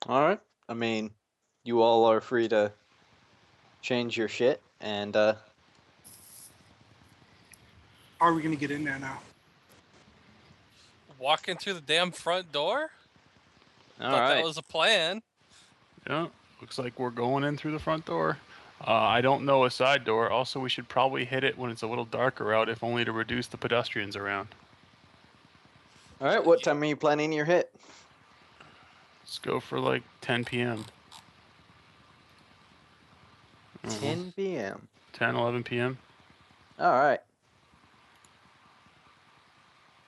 All right. I mean, you all are free to change your shit, and How are we gonna get in there now? Walking through the damn front door? all Thought that right. was a plan. Yeah, looks like we're going in through the front door. I don't know a side door. Also, we should probably hit it when it's a little darker out, if only to reduce the pedestrians around. All right. What time are you planning your hit? Let's go for like 10 p.m. 10 p.m. 10, 11 p.m. All right.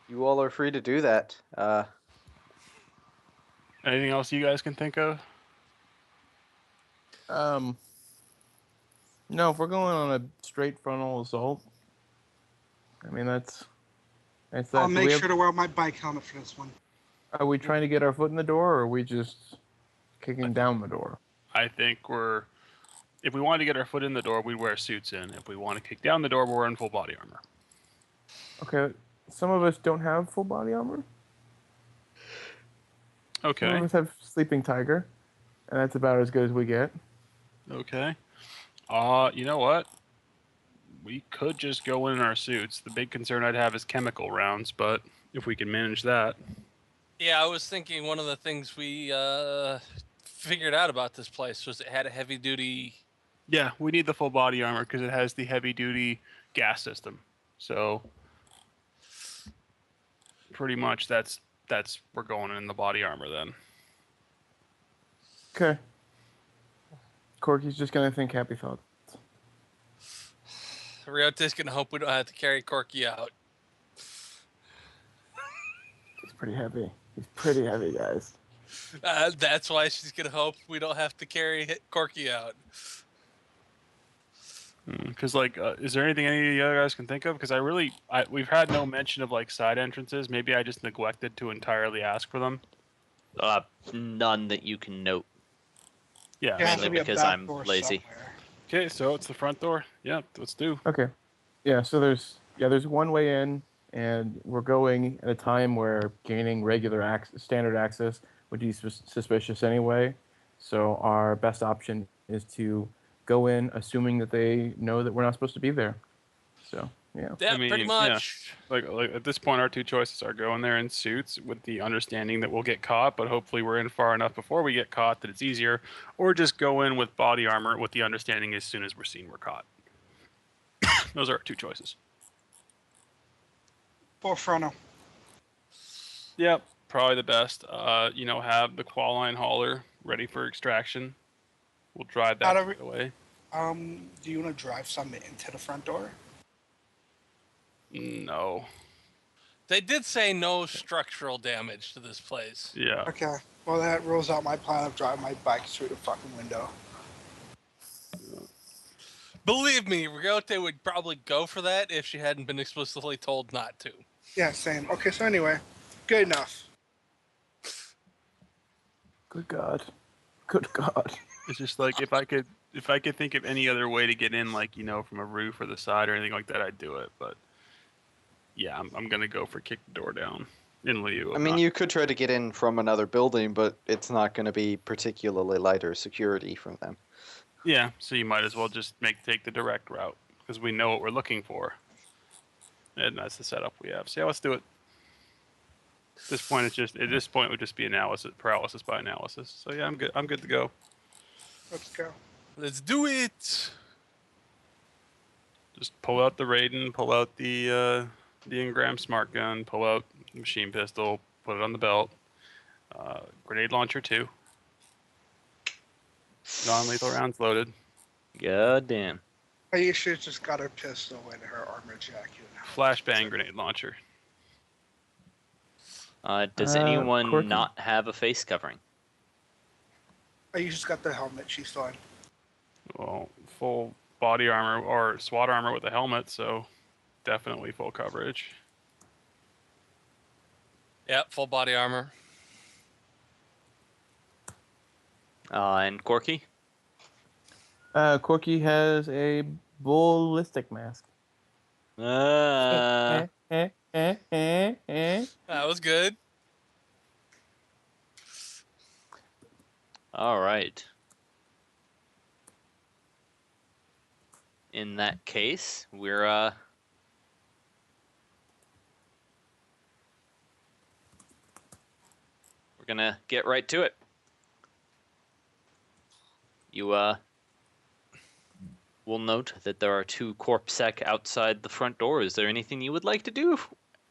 You all are free to do that. Anything else you guys can think of? No, if we're going on a straight frontal assault, I mean that's that. I'll Do make we sure to wear my bike helmet for this one. Are we trying to get our foot in the door, or are we just kicking down the door? I think if we wanted to get our foot in the door, we'd wear suits in. If we want to kick down the door, we're in full body armor. Okay, some of us don't have full body armor. Okay. Some of us have sleeping tiger, and that's about as good as we get. Okay. You know what? We could just go in our suits. The big concern I'd have is chemical rounds, but if we can manage that. Yeah, I was thinking one of the things we figured out about this place was it had a heavy duty. Yeah, we need the full body armor because it has the heavy duty gas system. So pretty much that's we're going in the body armor then. Okay. Corky's just gonna think happy thoughts. Riota's gonna hope we don't have to carry Corky out. He's pretty heavy. He's pretty heavy, guys. That's why she's gonna hope we don't have to carry Corky out. Because is there anything any of you other guys can think of? Because we've had no mention of like side entrances. Maybe I just neglected to entirely ask for them. None that you can note. Yeah. There has Mainly to be a because back I'm door lazy. somewhere. Okay, so it's the front door. Yeah, let's do. Okay. Yeah, so there's one way in, and we're going at a time where gaining standard access would be suspicious anyway. So our best option is to go in assuming that they know that we're not supposed to be there. So, yeah. Yeah, pretty much. Yeah. Like at this point, our two choices are go in there in suits with the understanding that we'll get caught, but hopefully we're in far enough before we get caught that it's easier, or just go in with body armor with the understanding as soon as we're seen we're caught. Those are our two choices. Full frontal. Yep, probably the best. Have the Qualine hauler ready for extraction. We'll drive that away. Do you want to drive something into the front door? No. They did say no structural damage to this place. Yeah. Okay. Well, that rules out my plan of driving my bike through the fucking window. Believe me, Riote would probably go for that if she hadn't been explicitly told not to. Yeah, same. Okay, so anyway, good enough. Good God. Good God. It's just like if I could think of any other way to get in, like from a roof or the side or anything like that, I'd do it. But yeah, I'm gonna go for kick the door down in lieu of. I mean, you could try to get in from another building, but it's not going to be particularly lighter security from them. Yeah, so you might as well just take the direct route because we know what we're looking for, and that's the setup we have. So yeah, let's do it. At this point, it would just be paralysis by analysis. So yeah, I'm good. I'm good to go. Let's go. Let's do it. Just pull out the Raiden, pull out the Ingram Smart Gun, pull out the machine pistol, put it on the belt. Grenade launcher too. Non-lethal rounds loaded. God damn. You should have just got her pistol and her armor jacket. Flashbang grenade launcher. Does anyone Corky. not have a face covering? Oh, you just got the helmet. She's fine. Well, full body armor or SWAT armor with a helmet, so definitely full coverage. Yep, full body armor. And Corky? Corky has a ballistic mask. That was good. All right. In that case, we're gonna get right to it. You will note that there are 2 corpsec outside the front door. Is there anything you would like to do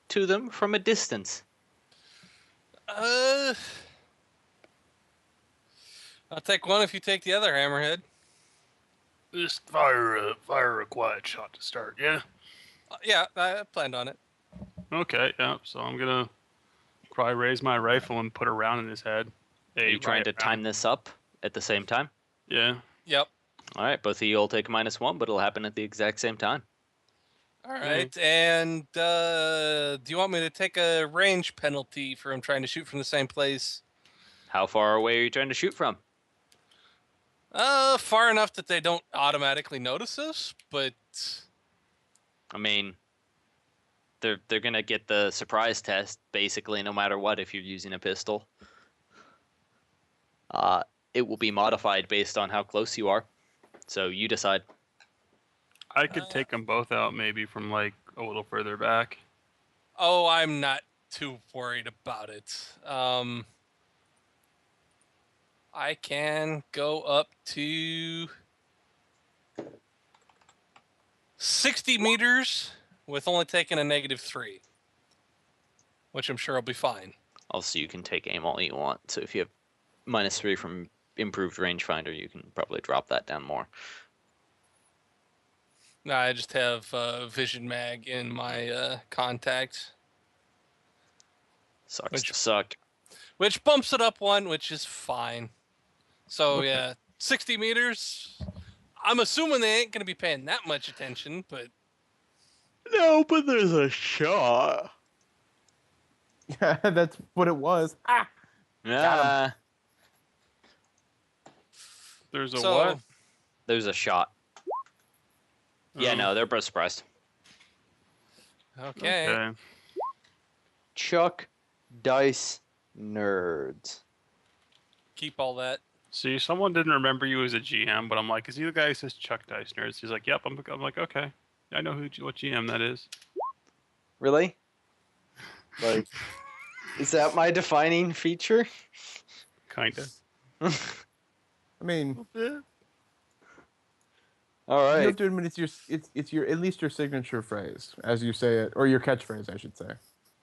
to them from a distance? I'll take one if you take the other, Hammerhead. Just fire a quiet shot to start. Yeah. Yeah, I planned on it. Okay. Yeah. So I'm gonna probably raise my rifle and put a round in his head. Are you trying to time this up at the same time? Yeah. Yep. All right, both of you will take -1, but it'll happen at the exact same time. All right. And do you want me to take a range penalty for him trying to shoot from the same place? How far away are you trying to shoot from? Far enough that they don't automatically notice us, but I mean, they're gonna get the surprise test basically no matter what if you're using a pistol. It will be modified based on how close you are. So you decide. I could take them both out maybe from like a little further back. oh, I'm not too worried about it. I can go up to 60 meters with only taking a -3, which I'm sure will be fine. Also, you can take aim all you want. So if you have -3 from improved rangefinder, you can probably drop that down more. No, I just have Vision Mag in my contact, Sucks Which- to suck. which bumps it up 1, which is fine. So Okay. yeah, 60 meters. I'm assuming they ain't gonna be paying that much attention, but No, but there's a shot. Yeah, that's what it was. Ah! Yeah, There's a so what? there's a shot. Yeah, Oh, no, they're both surprised. okay. Chuck dice nerds. Keep all that. See, someone didn't remember you as a GM, but I'm like, is he the guy who says Chuck Dice Nerds? He's like, yep. I'm like, okay. I know what GM that is. Really? Like, is that my defining feature? Kinda. I mean, All you right. have to admit it's your at least your signature phrase as you say it, or your catchphrase, I should say.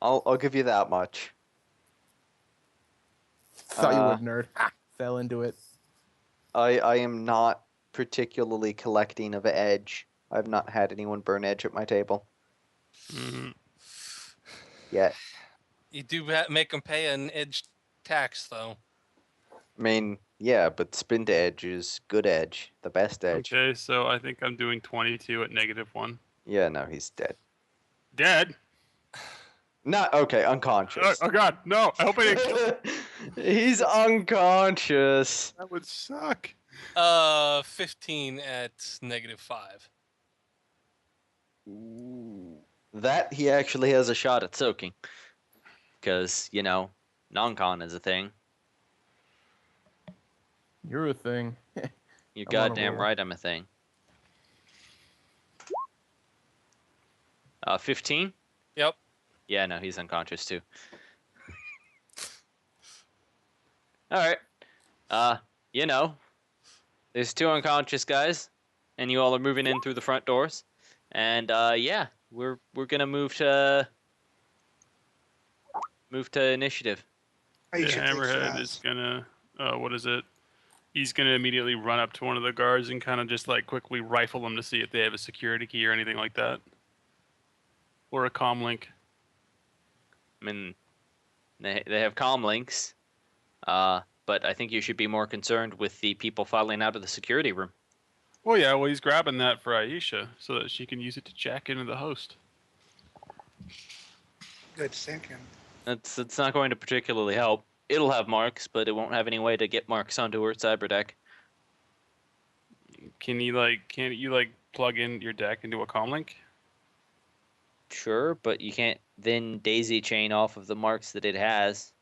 I'll give you that much. Thought you would, nerd. Ha! Fell into it. I am not particularly collecting of edge. I've not had anyone burn edge at my table Mhm. yet. You do make them pay an edge tax, though. I mean, yeah, but spin to edge is good edge, the best edge. Okay, so I think I'm doing 22 at -1. Yeah, no, he's dead. Dead? Not okay, unconscious. Oh God, no! I hope I didn't kill him. He's unconscious. That would suck. 15 at -5. That He actually has a shot at soaking. Because, non-con is a thing. You're a thing. You're I'm on a goddamn roll. right I'm a thing. 15? Yep. Yeah, no, he's unconscious too. Alright. There's 2 unconscious guys, and you all are moving in through the front doors. And yeah, we're gonna move to initiative. You The should take Hammerhead shots. is gonna, what is it? He's gonna immediately run up to one of the guards and kind of just like quickly rifle them to see if they have a security key or anything like that, or a comm link. I mean, they have comm links, but I think you should be more concerned with the people filing out of the security room. Well, yeah. Well, he's grabbing that for Aisha so that she can use it to jack into the host. Good thinking. It's not going to particularly help. It'll have marks, but it won't have any way to get marks onto her cyber deck. Can't you plug in your deck into a comm link? Sure, but you can't then daisy chain off of the marks that it has.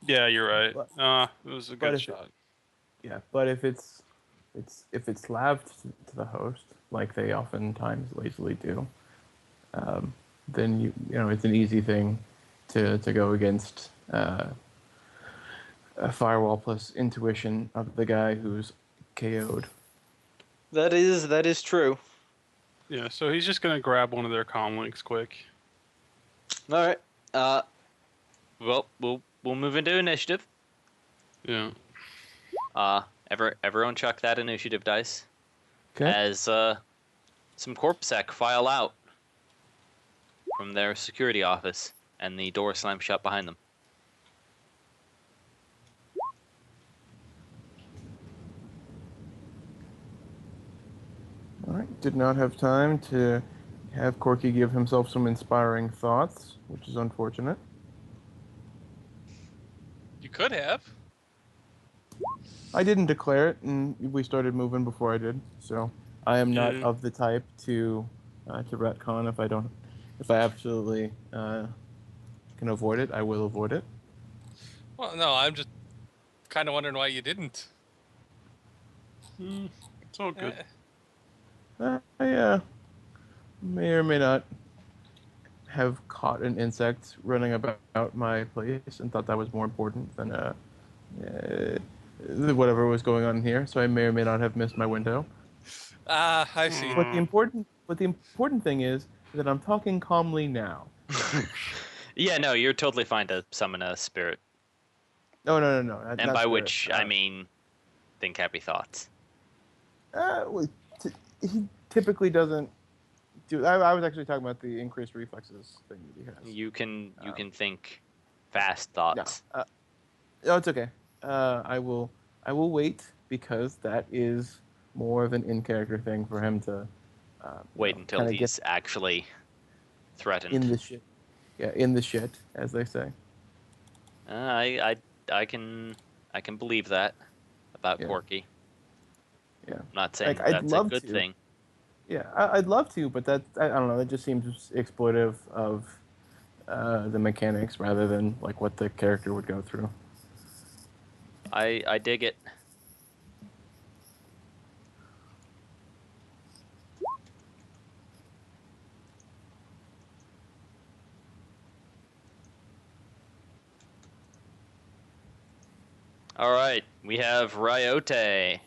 Yeah, you're right. But- It was a but good if- shot. Yeah, but if it's laved to the host, like they oftentimes lazily do, then you know it's an easy thing to go against a firewall plus intuition of the guy who's KO'd. That is true. Yeah, so he's just gonna grab one of their comm links quick. All right. Well, we'll move into initiative. Yeah. Everyone chuck that initiative dice. Okay. As some corpsec file out from their security office, and the door slams shut behind them. All right. Did not have time to have Corky give himself some inspiring thoughts, which is unfortunate. You could have. I didn't declare it, and we started moving before I did. So I am not Yeah. of the type to retcon if I absolutely can avoid it. I will avoid it. Well, no, I'm just kind of wondering why you didn't. It's all good. I may or may not have caught an insect running about my place and thought that was more important than whatever was going on here. So I may or may not have missed my window. I see. But the important thing is that I'm talking calmly now. Yeah, no, you're totally fine to summon a spirit. No. And not by spirit. which I mean think happy thoughts. Well, he typically doesn't do. I was actually talking about the increased reflexes thing that he has. You can think fast thoughts. No, it's okay. I will wait because that is more of an in-character thing for him to Wait until kinda he's actually threatened. in the shit. Yeah, in the shit, as they say. I can believe that about Yeah. Corky. Yeah. I'm not saying Like, I'd that's a love good to. thing. Yeah, I'd love to, but I don't know. That just seems exploitive of the mechanics rather than like what the character would go through. I dig it. All right, we have Ryote.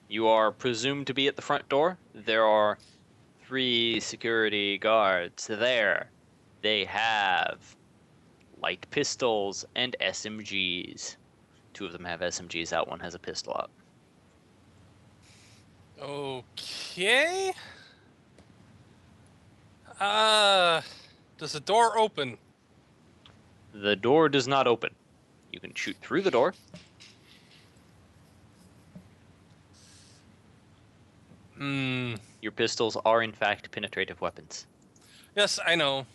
You are presumed to be at the front door. There are 3 security guards there. They have light pistols and SMGs. 2 of them have SMGs out, 1 has a pistol out. Okay. Does the door open? The door does not open. You can shoot through the door. Your pistols are in fact penetrative weapons. Yes, I know.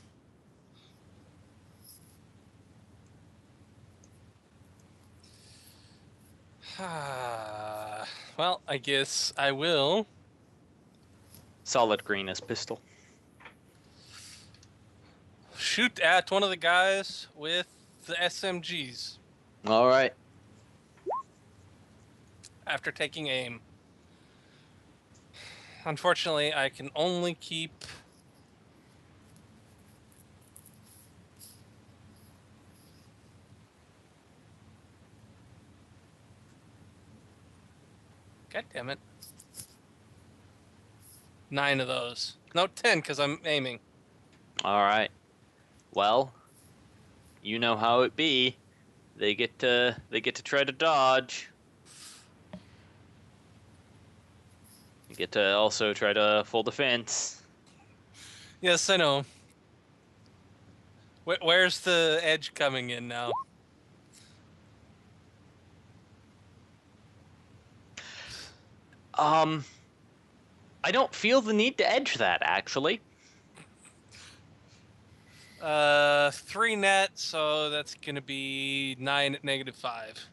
Well, I guess I will. Solid green as pistol. Shoot at one of the guys with the SMGs All right. after taking aim. Unfortunately, I can only keep... God damn it. 9 of those. No, 10, because I'm aiming. All right. Well, you know how it be. They get to try to dodge. You get to also try to full defense. Yes, I know. Where's the edge coming in now? I don't feel the need to edge that, actually. 3 net, so that's gonna be 9 at -5.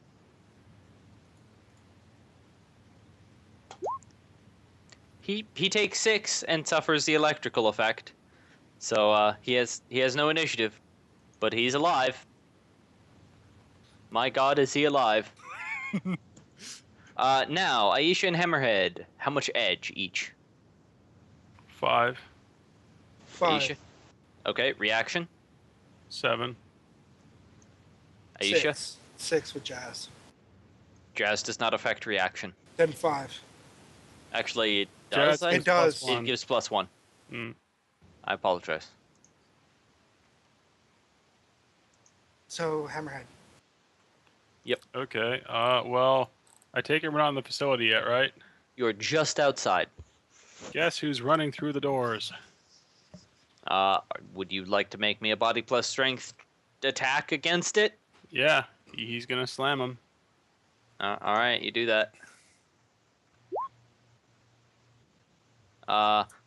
He takes 6 and suffers the electrical effect. So he has no initiative, but he's alive. My God, is he alive? Now, Aisha and Hammerhead, how much edge each? 5, 5, Aisha? Okay, reaction? 7. Aisha? 6 with Jazz. Jazz does not affect reaction. Then 5. Actually, it Jazz does. It gives plus does. It 1. gives +1. Mm. I apologize. So Hammerhead. Okay. Well, I take it we're not in the facility yet, right? You're just outside. Guess who's running through the doors? Would you like to make me a body plus strength attack against it? Yeah, he's gonna slam him. All right, you do that.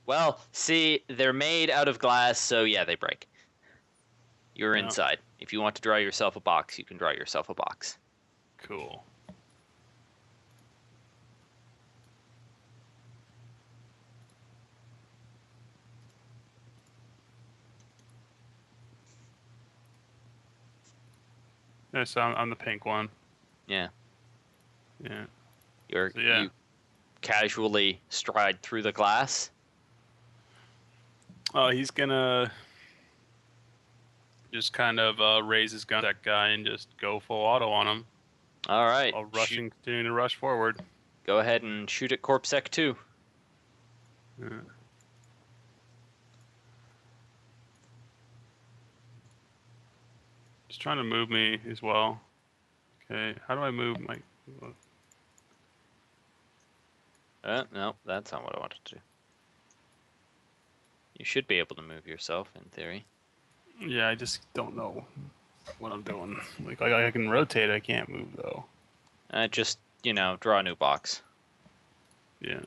Well, see, they're made out of glass, so yeah, they break. You're Yeah. inside. If you want to draw yourself a box, you can draw yourself a box. Cool. Yeah, so I'm the pink one. Yeah. Yeah. So, yeah. You casually stride through the glass. Oh, he's gonna just kind of raise his gun at that guy and just go full auto on him. All right. While continuing to rush forward. Go ahead and shoot at Corpsec 2. Yeah. Just trying to move me as well. Okay, how do I move my... No, that's not what I wanted to do. You should be able to move yourself, in theory. Yeah, I just don't know what I'm doing. Like I can rotate, I can't move though. Just, draw a new box. Yeah.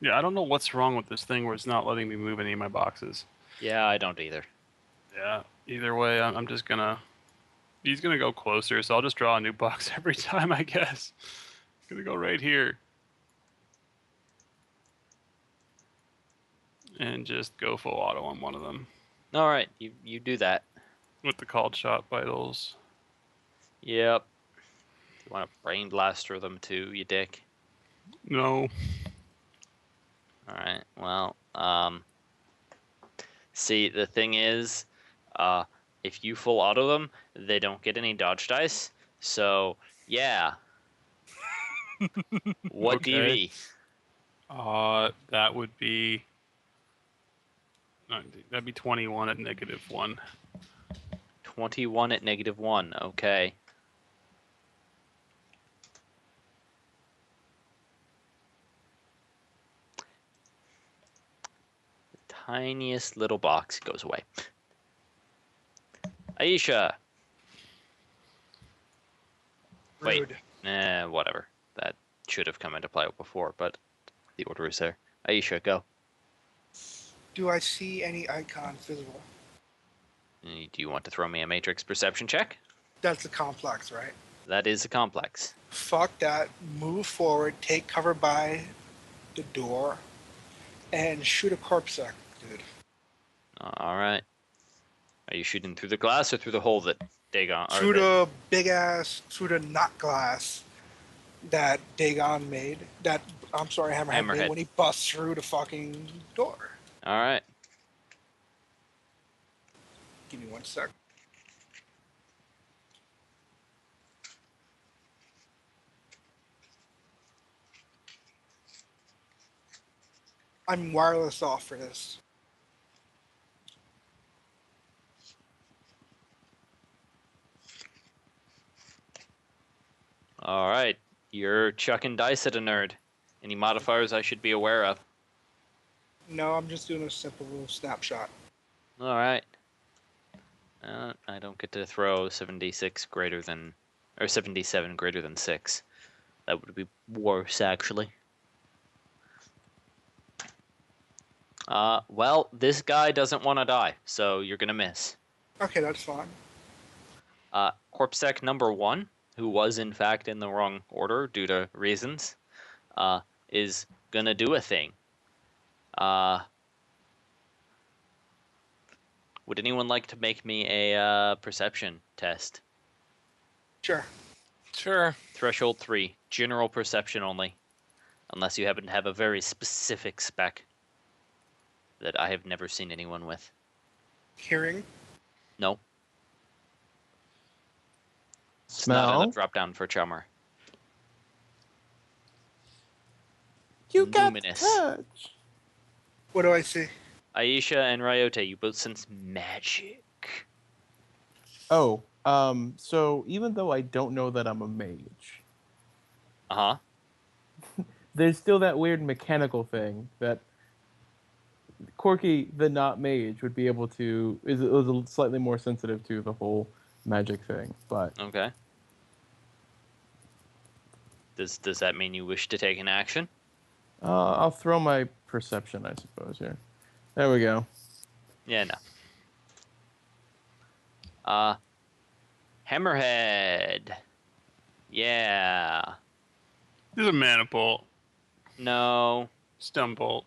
Yeah, I don't know what's wrong with this thing where it's not letting me move any of my boxes. Yeah, I don't either. Yeah, either way, I'm just gonna... He's gonna go closer, so I'll just draw a new box every time, I guess. He's gonna go right here. And just go full auto on one of them. All right, you do that. With the called shot vitals. Yep. You want to brain blaster them too, you dick. No. All right. Well, see, the thing is, if you full auto them, they don't get any dodge dice. So, yeah. What Okay. DV? That would be... That'd be 21 at -1. 21 at -1. Okay. The tiniest little box goes away. Aisha. Wait. Rude. Whatever. That should have come into play before, but the order is there. Aisha, go. Do I see any icons visible? Do you want to throw me a matrix perception check? That's a complex, right? That is a complex. Fuck that. Move forward, take cover by the door, and shoot a Corpsec, dude. All right. Are you shooting through the glass or through the hole that Dagon? Through the big ass, through the not glass that Dagon made. Hammerhead made when he busts through the fucking door. All right. Give me 1 sec. I'm wireless off for this. All right. You're chucking dice at a nerd. Any modifiers I should be aware of? No, I'm just doing a simple little snapshot. All right. I don't get to throw 76 greater than, or 77 greater than 6. That would be worse, actually. Well, this guy doesn't want to die, so you're gonna miss. Okay, that's fine. Corpsec number 1, who was in fact in the wrong order due to reasons, is gonna do a thing. Would anyone like to make me a perception test? Sure. Sure. Threshold 3, general perception only, unless you happen to have a very specific spec that I have never seen anyone with. Hearing. No. It's not Smell. on the drop down for Chummer. You got Luminous. touch. What do I see? Aisha and Ryote, you both sense magic. Oh, so even though I don't know that I'm a mage, Uh-huh. there's still that weird mechanical thing that Corky, the not mage, would be able to is slightly more sensitive to the whole magic thing. But Okay. Does that mean you wish to take an action? I'll throw my perception, I suppose. Here, there we go. Yeah, no. Hammerhead. Yeah. This is a mana bolt. No. Stun bolt.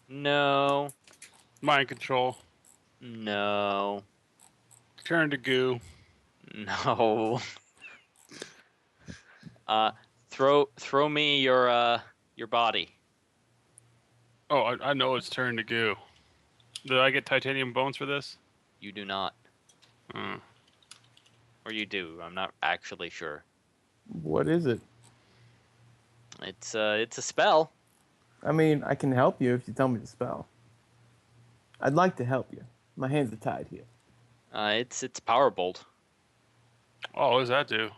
No. Mind control. No. Turn to goo. No. Throw me your body. Oh, I know it's turn to goo. Did I get titanium bones for this? You do not. Hmm. Or you do. I'm not actually sure. What is it? It's a spell. I mean, I can help you if you tell me the spell. I'd like to help you. My hands are tied here. It's power bolt. Oh, what does that do?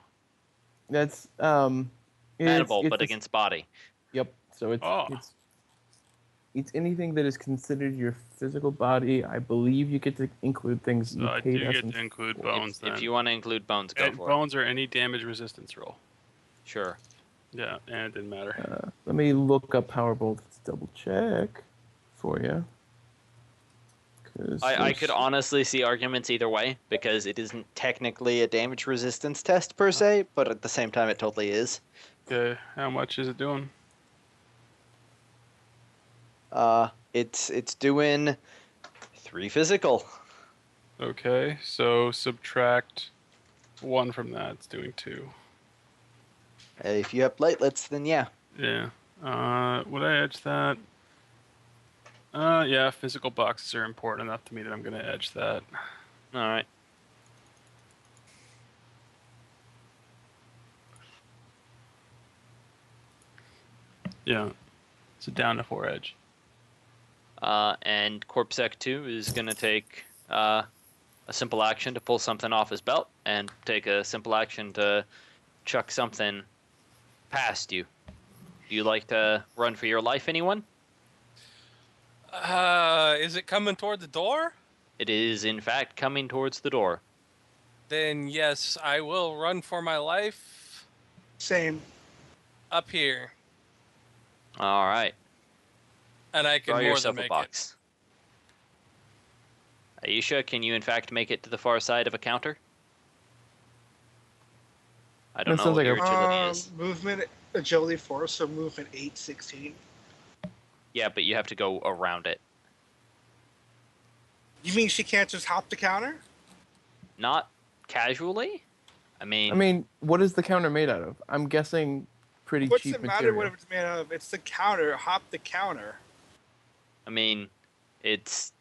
That's Mana bolt, it's but a- against body. Yep. So Oh. it's anything that is considered your physical body. I believe you get to include things So you I paid do us get in to include for. bones If then. you want to include bones, go And for bones or any damage resistance roll. it. Sure. Yeah, and it didn't matter. Let me look up Powerbolt. Let's double check for you. I could honestly see arguments either way because it isn't. Technically a damage resistance test per se, but at the same time it totally is. Okay, how much is it doing? It's doing 3 physical. Okay, so subtract 1 from that. It's doing 2. If you have platelets, then yeah. Yeah. Would I edge that? Yeah, physical boxes are important enough to me that I'm going to edge that. All right. Yeah. So down to 4 edge. And Corpsec 2 is going to take a simple action to pull something off his belt and take a simple action to chuck something past you. Do you like to run for your life, anyone? Is it coming toward the door? It is, in fact, coming towards the door. Then yes, I will run for my life Same. up here, All right. and I can Draw more yourself than a make box. Aisha, can you in fact make it to the far side of a counter? I don't That know sounds what like your a- agility is. Movement, agility 4, so movement 8, 16. Yeah, but you have to go around it. You mean she can't just hop the counter? Not casually? I I mean, mean, what is the counter made out of? I'm guessing pretty What's cheap it matter material. what it's made of? It's the counter. Hop the counter. it's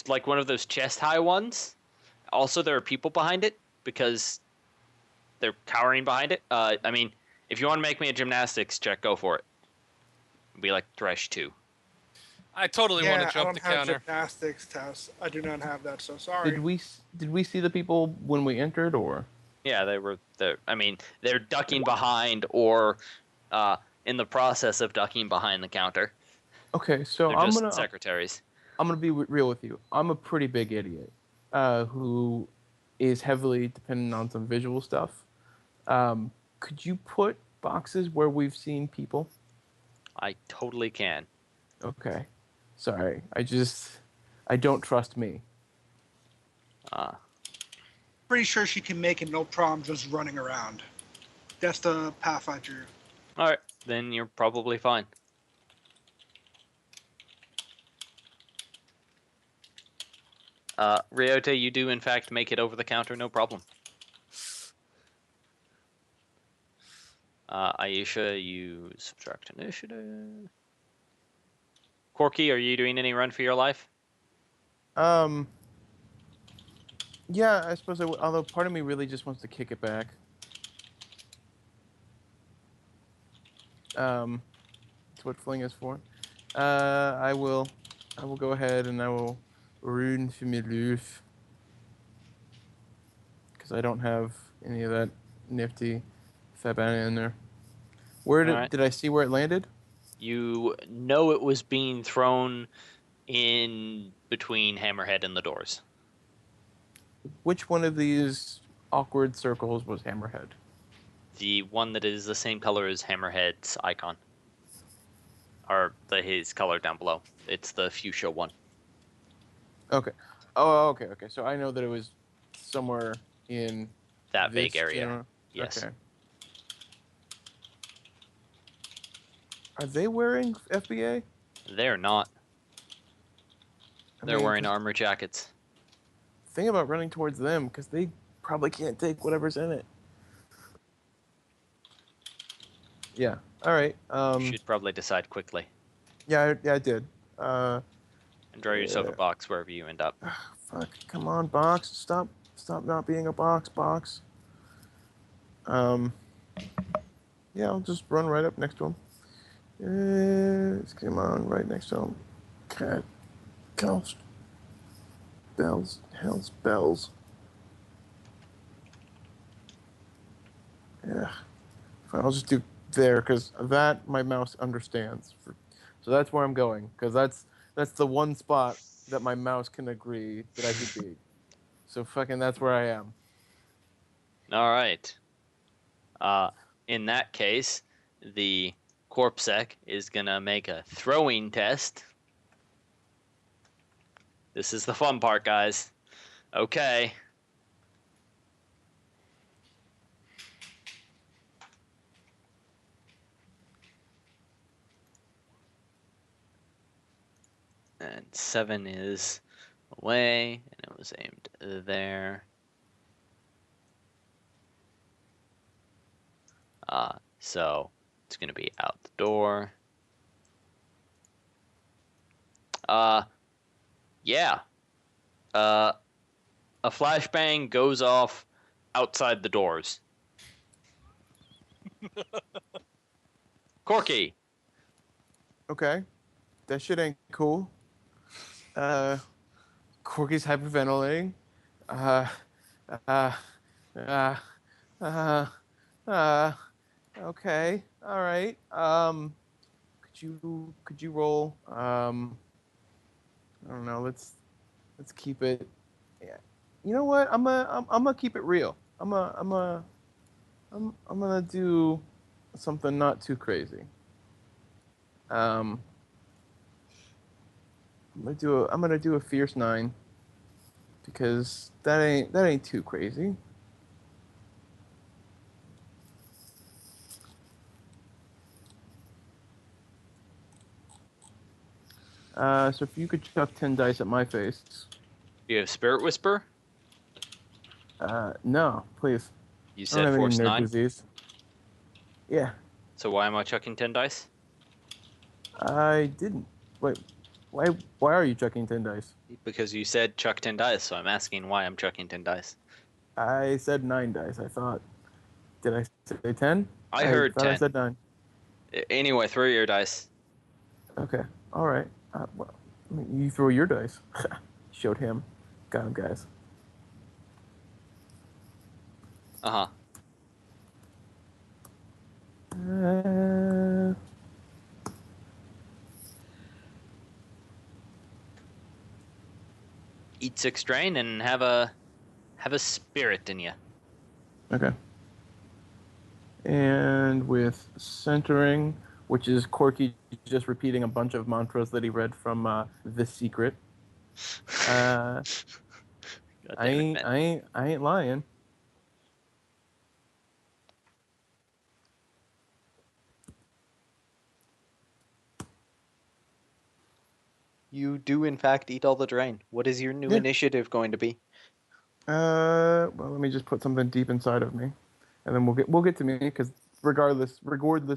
like one of those chest high ones. Also, there are people behind it because they're cowering behind it. If you want to make me a gymnastics check, go for it. It'd be like Thresh 2. I totally want to jump I the don't have counter. gymnastics test. I do not have that, so sorry. Did we see the people when we entered, or? Yeah, they're ducking behind or in the process of ducking behind the counter. Okay, so They're just secretaries. I'm gonna be real with you. I'm a pretty big idiot who is heavily dependent on some visual stuff. Could you put boxes where we've seen people? I totally can. Okay. Sorry. I don't trust me. Pretty sure she can make it no problem just running around. That's the path I drew. All right. then you're probably fine. Ryota, you do in fact make it over the counter, no problem. Aisha, you subtract initiative. Corky, are you doing any run for your life? Yeah, I suppose I would. Although part of me really just wants to kick it back. That's what fling is for. I will go ahead and I will rune for my life because I don't have any of that nifty Fabana in there. Where did I see where it landed? You know it was being thrown in between Hammerhead and the doors. Which one of these awkward circles was Hammerhead? The one that is the same color as Hammerhead's icon. Or his color down below. It's the fuchsia one. Okay. Oh, okay. So I know that it was somewhere in that this big area. general... Yes. Okay. Are they wearing FBA? They're not. They're wearing armor jackets. Think about running towards them because they probably can't take whatever's in it. Yeah. All right. You should probably decide quickly. Yeah, I did. And draw yourself a box wherever you end up. Fuck! Come on, box. Stop not being a box. Yeah, I'll just run right up next to him. Come on, right next to him. Cat, ghost, bells, hell's bells. Yeah. Fine, I'll just do there because that my mouse understands. So that's where I'm going because that's the one spot that my mouse can agree that I should be. So fucking that's where I am. All right. In that case, the Corpsec is gonna make a throwing test. This is the fun part, guys. Okay. And 7 is away, and it was aimed there. So it's gonna be out the door. Yeah. A flashbang goes off outside the doors. Corky. Okay. That shit ain't cool. Corky's hyperventilating. Okay. All right. Could you roll? I don't know. Let's keep it. Yeah. You know what? I'm gonna keep it real. I'm gonna do something not too crazy. I'm gonna do a fierce 9 because that ain't too crazy. So if you could chuck 10 dice at my face. Do you have Spirit Whisper? No, please. You I don't said have any Force nerd 9? disease. Yeah. So why am I chucking 10 dice? I didn't. Wait, why are you chucking 10 dice? Because you said chuck 10 dice, so I'm asking why I'm chucking 10 dice. I said 9 dice, I thought. Did I say 10? I heard thought 10. I said 9. Anyway, throw your dice. Okay, alright. Well, you throw your dice. Showed him. Got him, guys. Uh-huh. Eat 6 drain and have a spirit in you. Okay. And with centering, which is Corky just repeating a bunch of mantras that he read from The Secret. I ain't lying. You do in fact eat all the drain. What is your new Yeah. initiative going to be? Well, let me just put something deep inside of me, and then we'll get to me because regardless,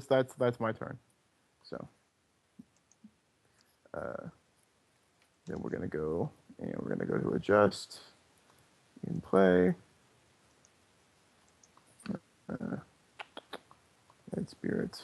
that's my turn. So, then we're gonna go to adjust in play. Red spirits.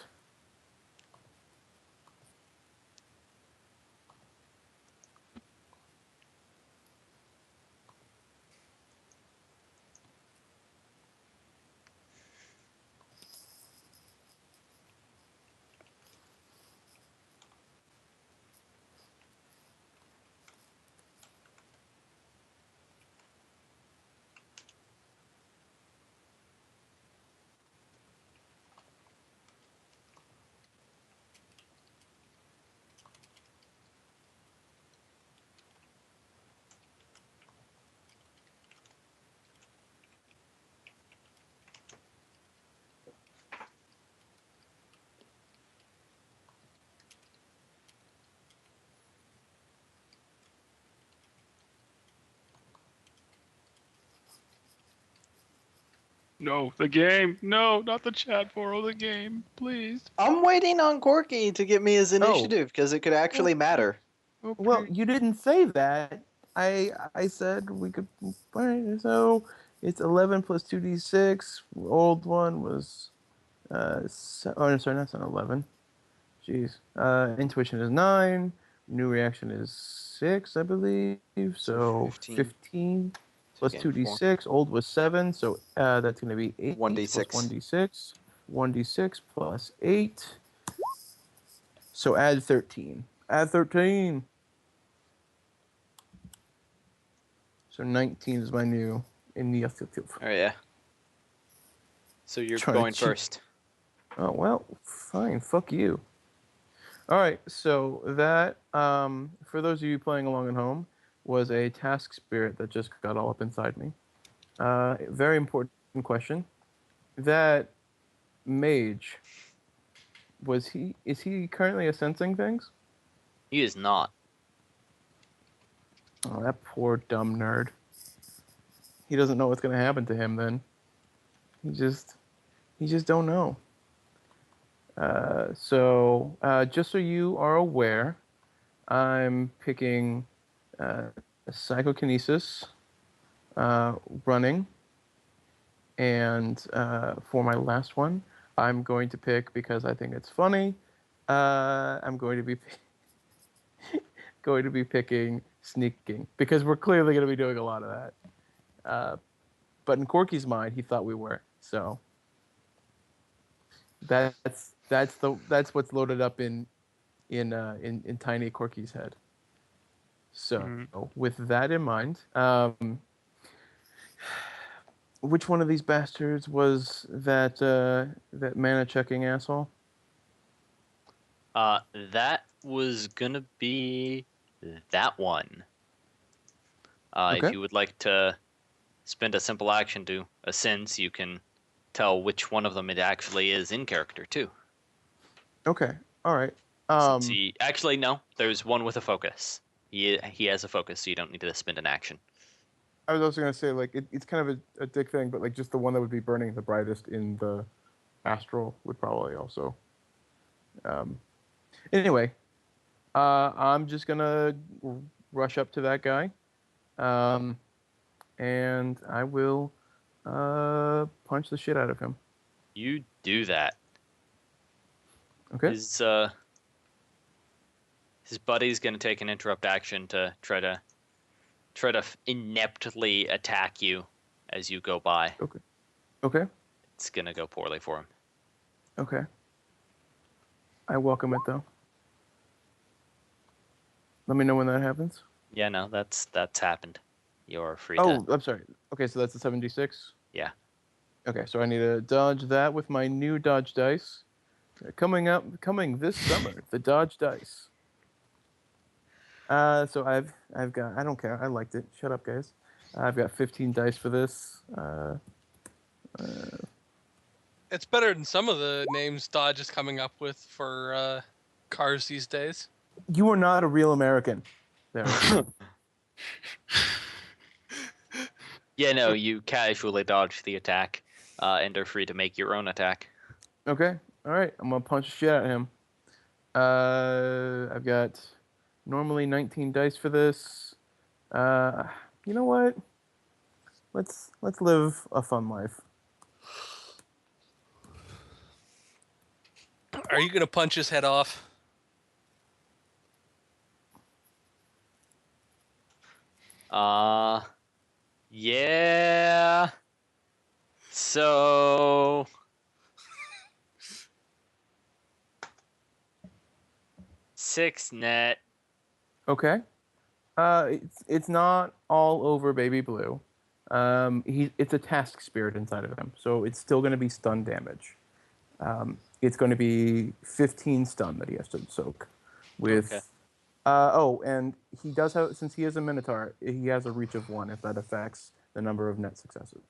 No, the game. No, not the chat, Voro. The game, please. I'm waiting on Corky to get me his initiative because it could actually matter. Oh, Well, please. you didn't say that. I said we could. So it's 11 plus 2d6. Old one was oh no, sorry, that's not 11. Jeez. Intuition is 9. New reaction is 6, I believe. So 15 plus again, 2d6. Old was 7, so that's going to be 8 1d6. plus 1d6. 1d6 plus 8. So add 13. Add 13. So 19 is my new initiative. Oh yeah. So you're Trying to going cheat. first. Oh, well, fine. Fuck you. All right, so that, for those of you playing along at home, was a task spirit that just got all up inside me. Very important question. That mage, is he currently sensing things? He is not. Oh, that poor dumb nerd. He doesn't know what's going to happen to him then. He just don't know. So just so you are aware, I'm picking psychokinesis, running, and for my last one, I'm going to pick, because I think it's funny, I'm going to be picking sneaking, because we're clearly going to be doing a lot of that. But in Corky's mind, he thought we were. So that's what's loaded up in Tiny Corky's head. So with that in mind, which one of these bastards was that mana checking asshole? That was gonna be that one. Okay. If you would like to spend a simple action to a sense, you can tell which one of them it actually is in character too. Okay. All right. Since he actually no, there's one with a focus. He has a focus, so you don't need to spend an action. I was also gonna say, like, it's kind of a dick thing, but like just the one that would be burning the brightest in the astral would probably also. Anyway, I'm just gonna rush up to that guy, and I will punch the shit out of him. You do that. Okay. His buddy's gonna take an interrupt action to try to ineptly attack you as you go by. Okay. Okay. It's gonna go poorly for him. Okay. I welcome it though. Let me know when that happens. Yeah, no, that's happened. You're free Oh, to. I'm sorry. Okay, so that's a 76. Yeah. Okay, so I need to dodge that with my new dodge dice. Coming this summer, the dodge dice. So I've got, I don't care, I liked it. Shut up, guys. I've got 15 dice for this. It's better than some of the names Dodge is coming up with for cars these days. You are not a real American. There we go. Yeah, no, you casually dodge the attack, and are free to make your own attack. Okay. All right. I'm gonna punch the shit out of him. I've got normally 19 dice for this. You know what? Let's live a fun life. Are you gonna punch his head off? Yeah. So 6 net. Okay. It's not all over Baby Blue. It's a task spirit inside of him, so it's still going to be stun damage. It's going to be 15 stun that he has to soak with. Okay. And he does have, since he is a Minotaur, he has a reach of 1 if that affects the number of net successes.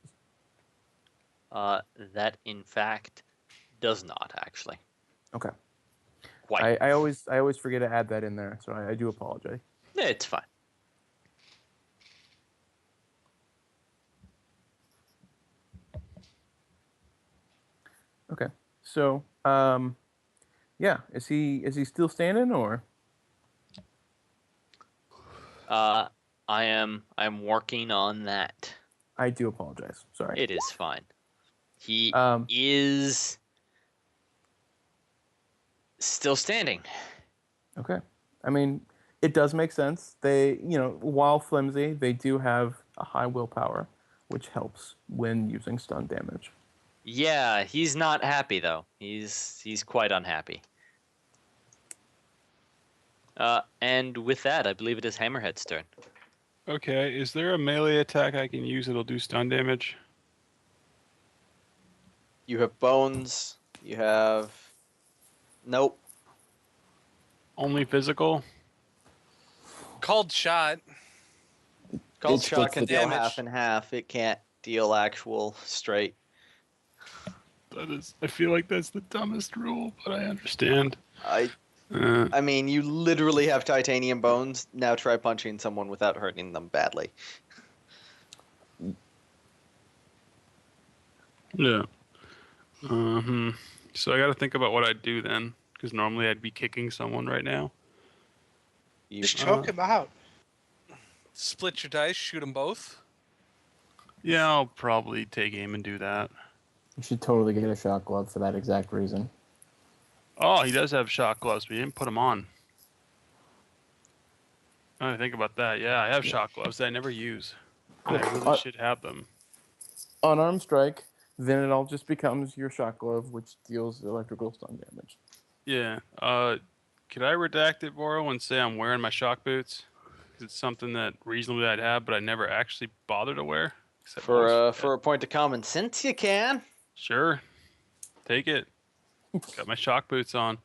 That in fact does not actually. Okay. Quite. I always forget to add that in there, so I do apologize. Yeah, it's fine. Okay. So, yeah, is he still standing or? I'm working on that. I do apologize. Sorry. It is fine. He Um, is still standing. Okay. I mean, it does make sense. They, while flimsy, they do have a high willpower, which helps when using stun damage. Yeah, he's not happy though. He's quite unhappy. And with that, I believe it is Hammerhead's turn. Okay, is there a melee attack I can use that'll do stun damage? You have bones. You have. Nope. Only physical? Called shot. Cold It shot splits can the deal damage. half and half. It can't deal actual straight. I feel like that's the dumbest rule, but I understand. I mean, you literally have titanium bones. Now try punching someone without hurting them badly. Yeah. So I got to think about what I'd do then, because normally I'd be kicking someone right now. You, Just choke him out. Split your dice. Shoot them both. Yeah, I'll probably take aim and do that. You should totally get a shock glove for that exact reason. Oh, he does have shock gloves, but he didn't put them on. I think about that. Yeah, I have shock gloves that I never use. And I really should have them. Unarmed strike, then it all just becomes your shock glove, which deals electrical stun damage. Yeah. Could I redact it, Voro, and say I'm wearing my shock boots? 'Cause it's something that reasonably I'd have, but I never actually bother to wear. for a point of common sense, you can. Sure. Take it. Got my shock boots on.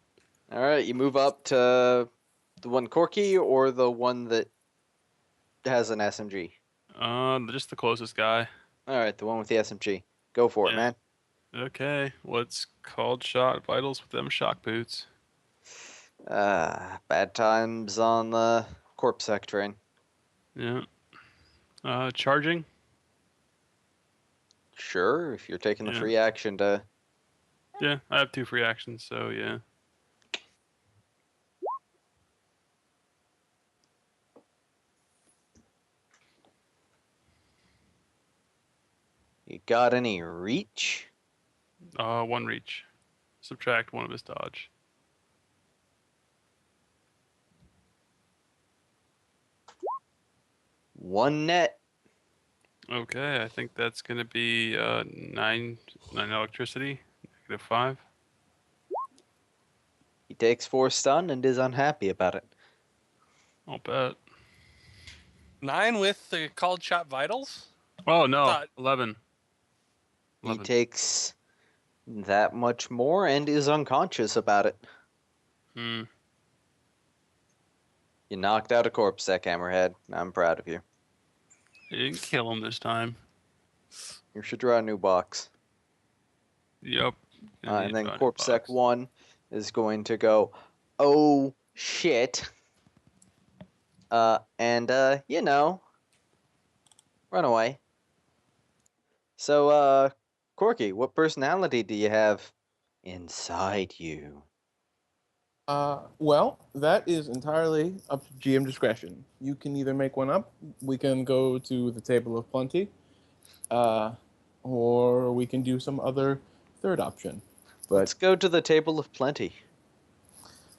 All right, you move up to the one Corky or the one that has an SMG. Just the closest guy. All right, the one with the SMG. Go for it, Yeah. man. Okay. What's called shot vitals with them shock boots? Bad times on the corpse sec train. Yeah. Charging. Sure, if you're taking the Yeah. free action to. Yeah, I have 2 free actions, so yeah. You got any reach? 1 reach. Subtract 1 of his dodge. One net. Okay, I think that's gonna be 9 electricity, -5. He takes 4 stun and is unhappy about it. I'll bet. 9 with the called shot vitals. Oh no, Thought- 11. He takes that much more and is unconscious about it. Hmm. You knocked out a corpse sec, Hammerhead. I'm proud of you. I didn't kill him this time. You should draw a new box. Yep. And then corpse sec 1 is going to go, oh shit. And you know, run away. So, Corky, what personality do you have inside you? Well, that is entirely up to GM discretion. You can either make one up, we can go to the table of plenty, or we can do some other third option. But Let's go to the table of plenty.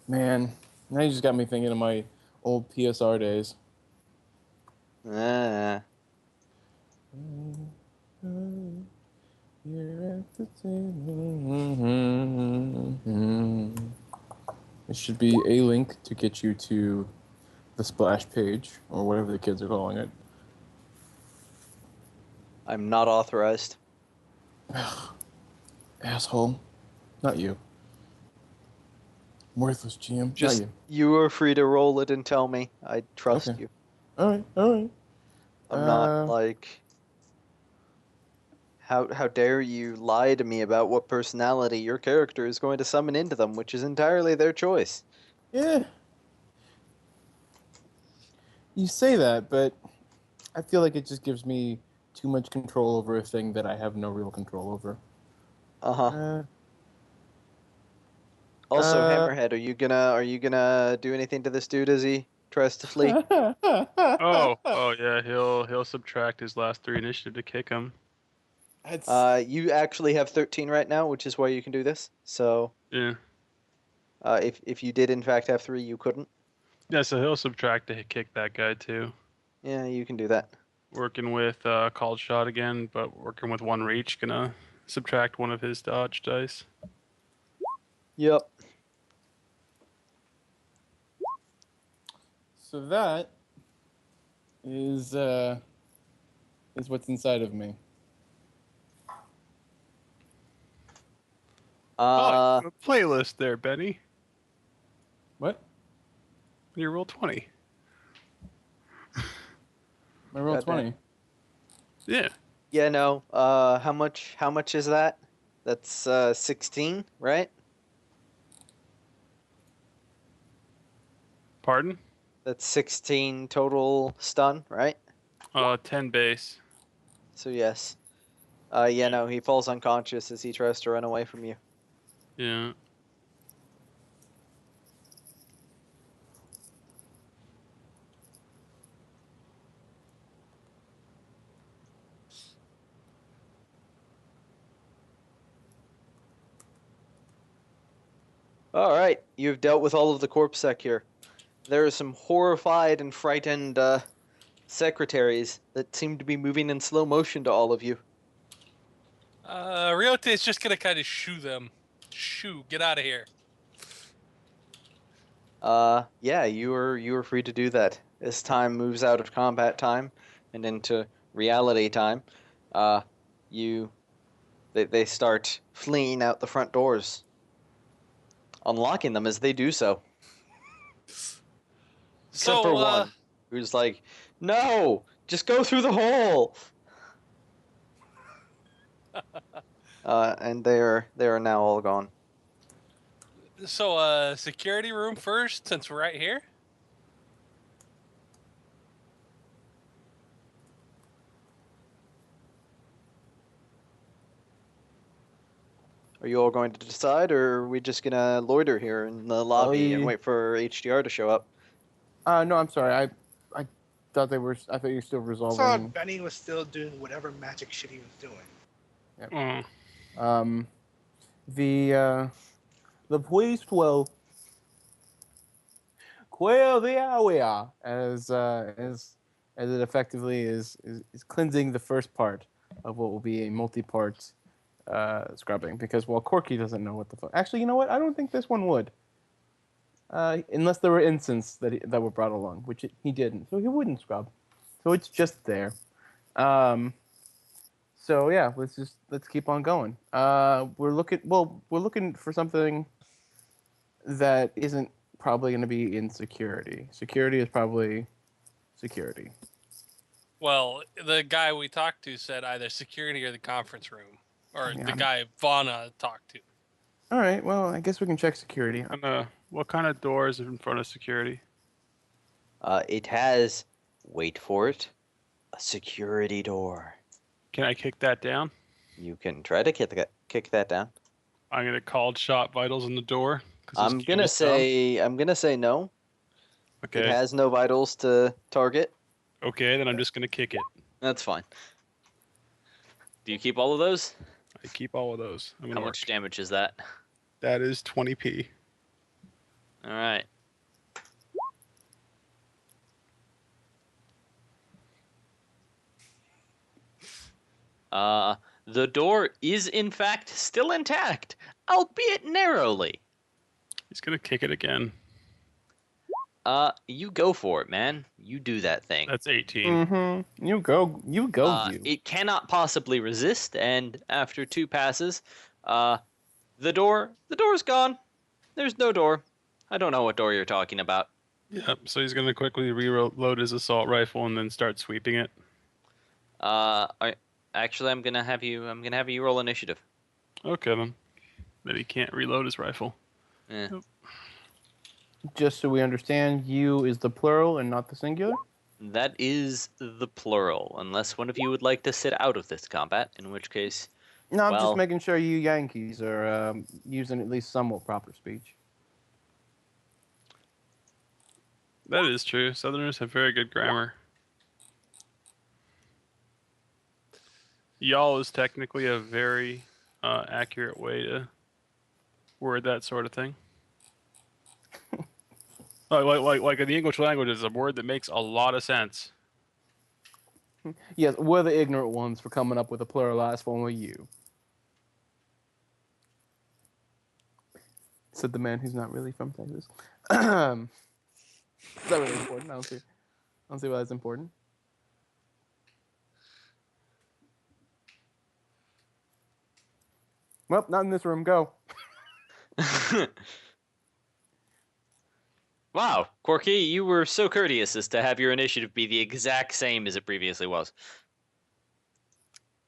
man, now you just got me thinking of my old PSR days. Ah. You're at the table. It should be a link to get you to the splash page, or whatever the kids are calling it. I'm not authorized. Asshole. Not you. Worthless GM. Just Not you. you are free to roll it and tell me. I trust Okay. you. Alright, alright. I'm not like. How dare you lie to me about what personality your character is going to summon into them, which is entirely their choice. Yeah. You say that, but I feel like it just gives me too much control over a thing that I have no real control over. Uh-huh. Also, Hammerhead, are you gonna do anything to this dude as he tries to flee? Oh yeah, he'll subtract his last 3 initiative to kick him. You actually have 13 right now, which is why you can do this. So, Yeah. if you did in fact have 3, you couldn't. Yeah, so he'll subtract to kick that guy too. Yeah, you can do that. Working with called shot again, but working with 1 reach, gonna subtract 1 of his dodge dice. Yep. So that is what's inside of me. Playlist there, Benny. What? You roll 20. My roll Goddamn. 20. Yeah. Yeah, no. How much is that? That's 16, right? Pardon? That's 16 total stun, right? 10 base. So yes. Yeah, no, he falls unconscious as he tries to run away from you. Yeah. All right, you've dealt with all of the corpse sec here. There are some horrified and frightened secretaries that seem to be moving in slow motion to all of you. Ryote is just gonna kind of shoo them. Shoo, get out of here. Yeah, you are free to do that. As time moves out of combat time and into reality time, they start fleeing out the front doors, unlocking them as they do so. Except for one, who's like, "No, just go through the hole." And they are now all gone. So, security room first, since we're right here. Are you all going to decide, or are we just gonna loiter here in the lobby and wait for HDR to show up? No, I'm sorry. I thought they were. I thought you were still I resolving. thought Benny was still doing whatever magic shit he was doing. The police will quail the area as it effectively is cleansing the first part of what will be a multi-part scrubbing, because Corky doesn't know what the fuck. Actually, you know what? I don't think this one would. Unless there were incense that were brought along, which he didn't, so he wouldn't scrub. So it's just there. So yeah, let's keep on going. We're looking for something that isn't probably going to be in security. Security is probably security. Well, the guy we talked to said either security or the conference room, or Yeah. the guy Vana talked to. All right. Well, I guess we can check security. What kind of door is in front of security? It has, wait for it, a security door. Can I kick that down? You can try to kick that down. I'm gonna call shot vitals on the door. 'Cause this I'm cube gonna is dumb. say no. It Okay. has no vitals to target. Okay, then I'm just gonna kick it. That's fine. Do you keep all of those? I keep all of those. I'm How gonna much work. damage is that? That is 20p. All right. The door is in fact still intact, albeit narrowly. He's gonna kick it again. You go for it, man. You do that thing. That's 18. Mm-hmm. You go. You. It cannot possibly resist, and after 2 passes, the door's gone. There's no door. I don't know what door you're talking about. Yep. So he's gonna quickly reload his assault rifle and then start sweeping it. Actually, I'm gonna have you roll initiative. Okay then. Then he can't reload his rifle. Eh. Just so we understand, you is the plural and not the singular. That is the plural, unless one of you would like to sit out of this combat, in which case, No, I'm Well- just making sure you Yankees are using at least somewhat proper speech. That is true. Southerners have very good grammar. Y'all is technically a very accurate way to word that sort of thing. Like in the English language, it's a word that makes a lot of sense. Yes, we're the ignorant ones for coming up with a pluralized form of you. Said the man who's not really from Texas. Is that really important? I don't see why that's important. Well, not in this room. Go. wow, Corky, you were so courteous as to have your initiative be the exact same as it previously was.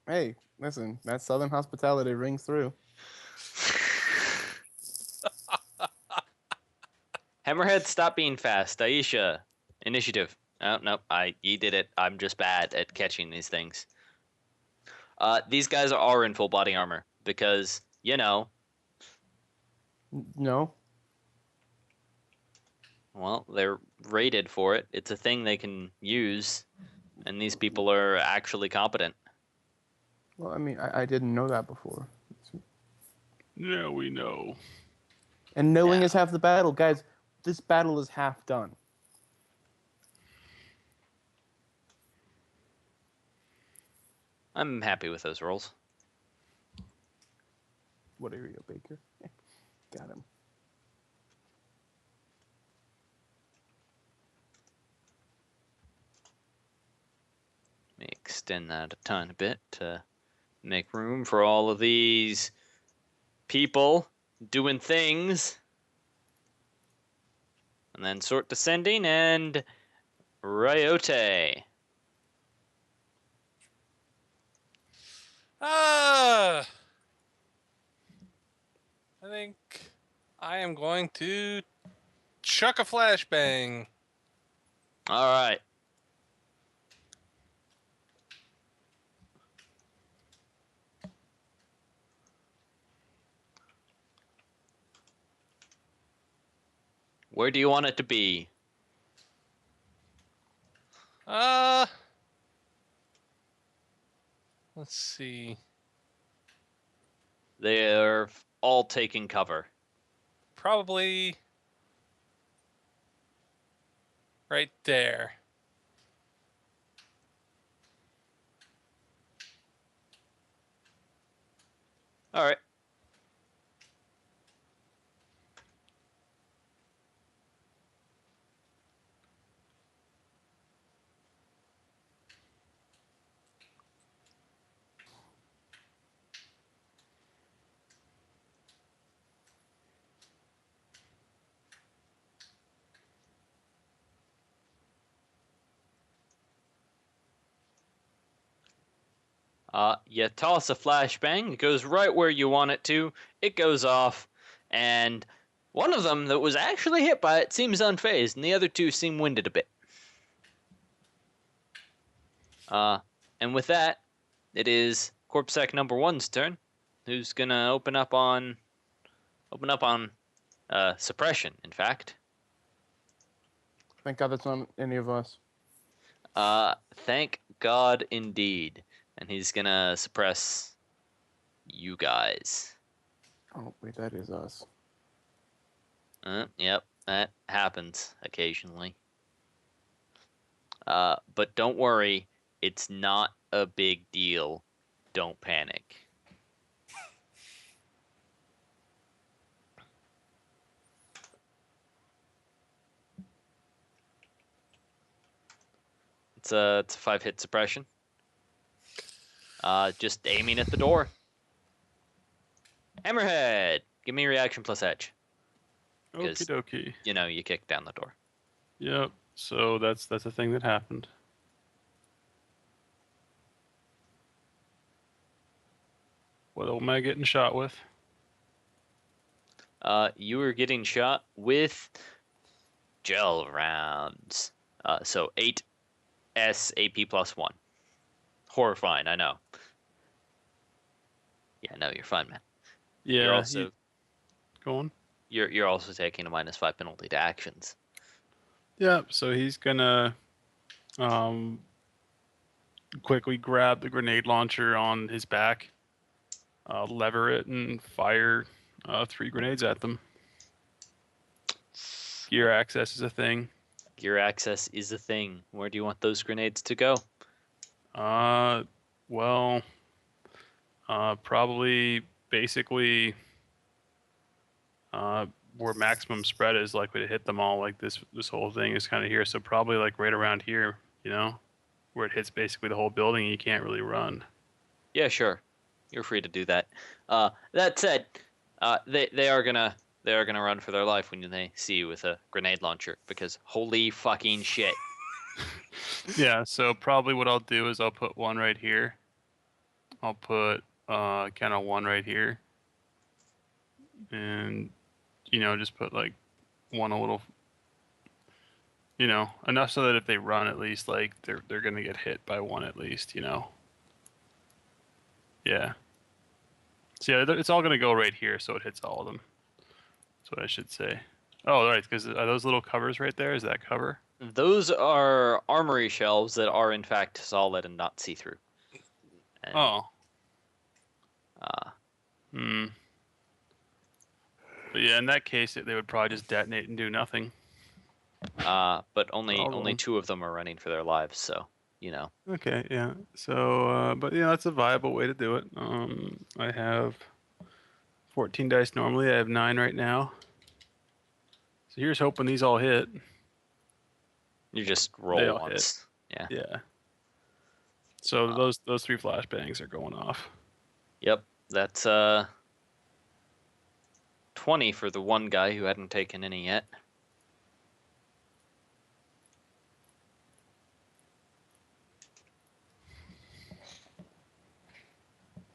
Hey, listen, that Southern hospitality rings through. Hammerhead, stop being fast. Aisha, initiative. Oh, no, you did it. I'm just bad at catching these things. These guys are in full body armor because, you know, No. well, they're rated for it. It's a thing they can use, and these people are actually competent. Well, I mean, I didn't know that before. Now we know. And knowing Yeah. is half the battle, guys. This battle is half done. I'm happy with those rolls. What area, Baker? Got him. Let me extend that a tiny bit to make room for all of these people doing things. And then sort descending and Ryote. I think I am going to chuck a flashbang. All right. Where do you want it to be? Let's see. They're all taking cover. Probably right there. All right. You toss a flashbang, it goes right where you want it to, it goes off, and one of them that was actually hit by it seems unfazed, and the other two seem winded a bit. And with that, it is Corpsec number 1's turn, who's gonna open up on suppression. In fact, Thank God that's not any of us. thank God indeed, and he's gonna suppress you guys. Oh, wait, that is us. Yep, that happens occasionally. But don't worry, it's not a big deal. Don't panic. It's a 5-hit suppression. Just aiming at the door. Hammerhead, give me reaction plus edge. Okie dokie. You know, you kicked down the door. Yep. So that's a thing that happened. What am I getting shot with? You were getting shot with gel rounds. So 8 SAP plus 1. Horrifying, I know. Yeah, no, you're fine, man. Yeah. You're also Go on. you're also taking a -5 penalty to actions. Yeah. So he's gonna quickly grab the grenade launcher on his back, lever it, and fire 3 grenades at them. Gear access is a thing. Gear access is a thing. Where do you want those grenades to go? Well, probably basically where maximum spread is likely to hit them all. Like this whole thing is kind of here, so probably like right around here, you know, where it hits basically the whole building. And you can't really run. Yeah, sure. You're free to do that. That said, they are gonna run for their life when they see you with a grenade launcher, because holy fucking shit. Yeah, so probably what I'll do is I'll put one right here. I'll put kind of one right here, and just put like one a little, enough so that if they run, at least like they're gonna get hit by one at least, Yeah. So yeah, it's all gonna go right here, so it hits all of them. That's what I should say. Oh, right, because are those little covers right there? Is that cover? Those are armory shelves that are in fact solid and not see-through. And, Oh. Hmm. But yeah, in that case, they would probably just detonate and do nothing. but only 2 of them are running for their lives, so Okay, yeah. So, but yeah, that's a viable way to do it. I have 14 dice normally. I have 9 right now. So here's hoping these all hit. You just They roll all once. Yeah. Yeah. So those 3 flashbangs are going off. Yep. That's 20 for the one guy who hadn't taken any yet.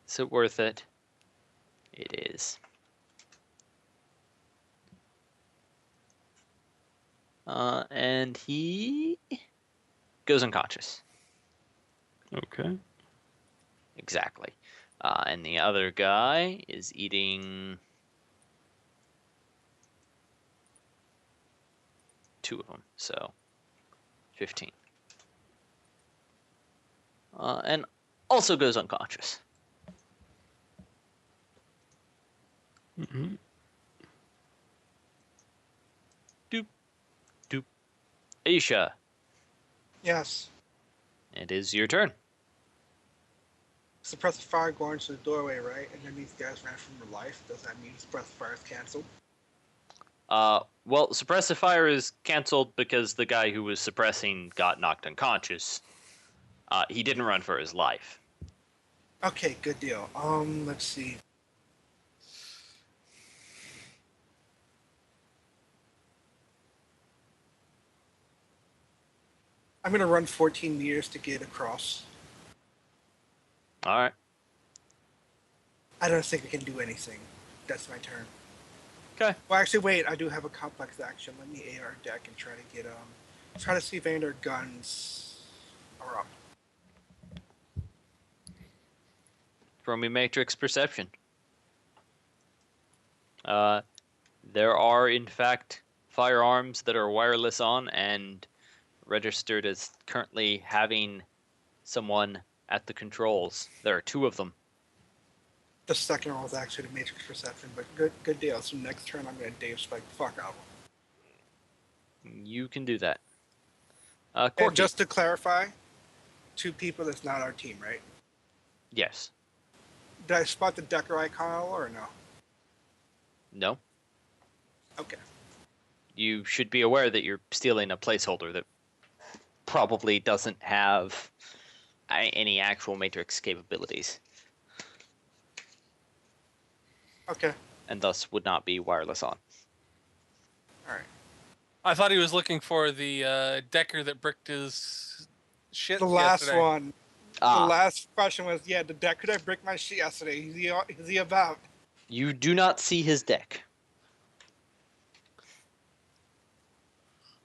Is it worth it? It is. And he goes unconscious. Okay. Exactly. And the other guy is eating 2 of them, so 15. And also goes unconscious. Mm-hmm. Doop. Doop. Aisha, Yes. it is your turn. Suppressive fire going to the doorway, right? And then these guys ran from their life. Does that mean suppressive fire is canceled? Well, suppressive fire is canceled because the guy who was suppressing got knocked unconscious. He didn't run for his life. Okay, good deal. Let's see. I'm gonna run 14 meters to get across. All right. I don't think I can do anything. That's my turn. Okay. Well, actually, wait. I do have a complex action. Let me AR deck and try to get try to see if any of their guns are up. Throw me matrix perception. There are, in fact, firearms that are wireless on and registered as currently having someone at the controls. There are 2 of them. The second roll is actually the matrix perception, but good deal. So next turn, I'm gonna Dave Spike the fuck out of him. You can do that. And Corky. just to clarify, 2 people that's not our team, right? Yes. Did I spot the Decker icon or no? No. Okay. You should be aware that you're stealing a placeholder that probably doesn't have any actual matrix capabilities. Okay. And thus would not be wireless on. All right. I thought he was looking for the Decker that bricked his shit The last yesterday. one. The last question was, yeah, the Decker that bricked my shit yesterday. Is he about? You do not see his deck.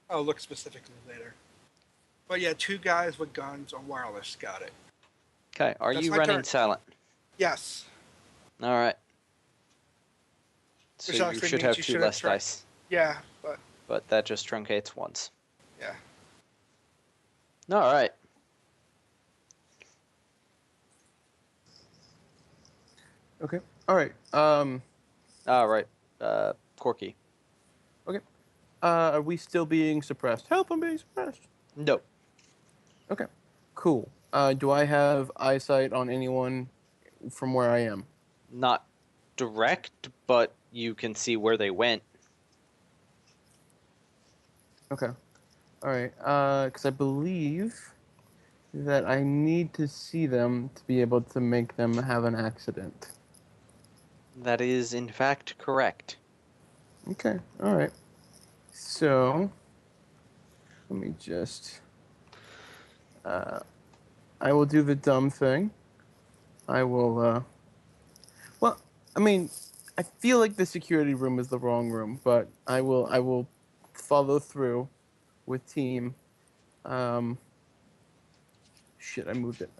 I'll look specifically later. But yeah, 2 guys with guns on wireless. Got it. Okay, are That's you my running turn. silent? Yes. All right. So Which you actually should means have you 2 should less have dice, Yeah, but but that just truncates once. yeah. All right. Okay. All right. All right. Corky. Are we still being suppressed? Help! I'm being suppressed. No. Okay. Cool. Do I have eyesight on anyone from where I am? Not direct, but you can see where they went. Okay. All right. Because I believe that I need to see them to be able to make them have an accident. That is, in fact, correct. Okay. All right. So, let me just. I will do the dumb thing. I will. Well, I mean, I feel like the security room is the wrong room, but I will. I will follow through with team. Shit, I moved it.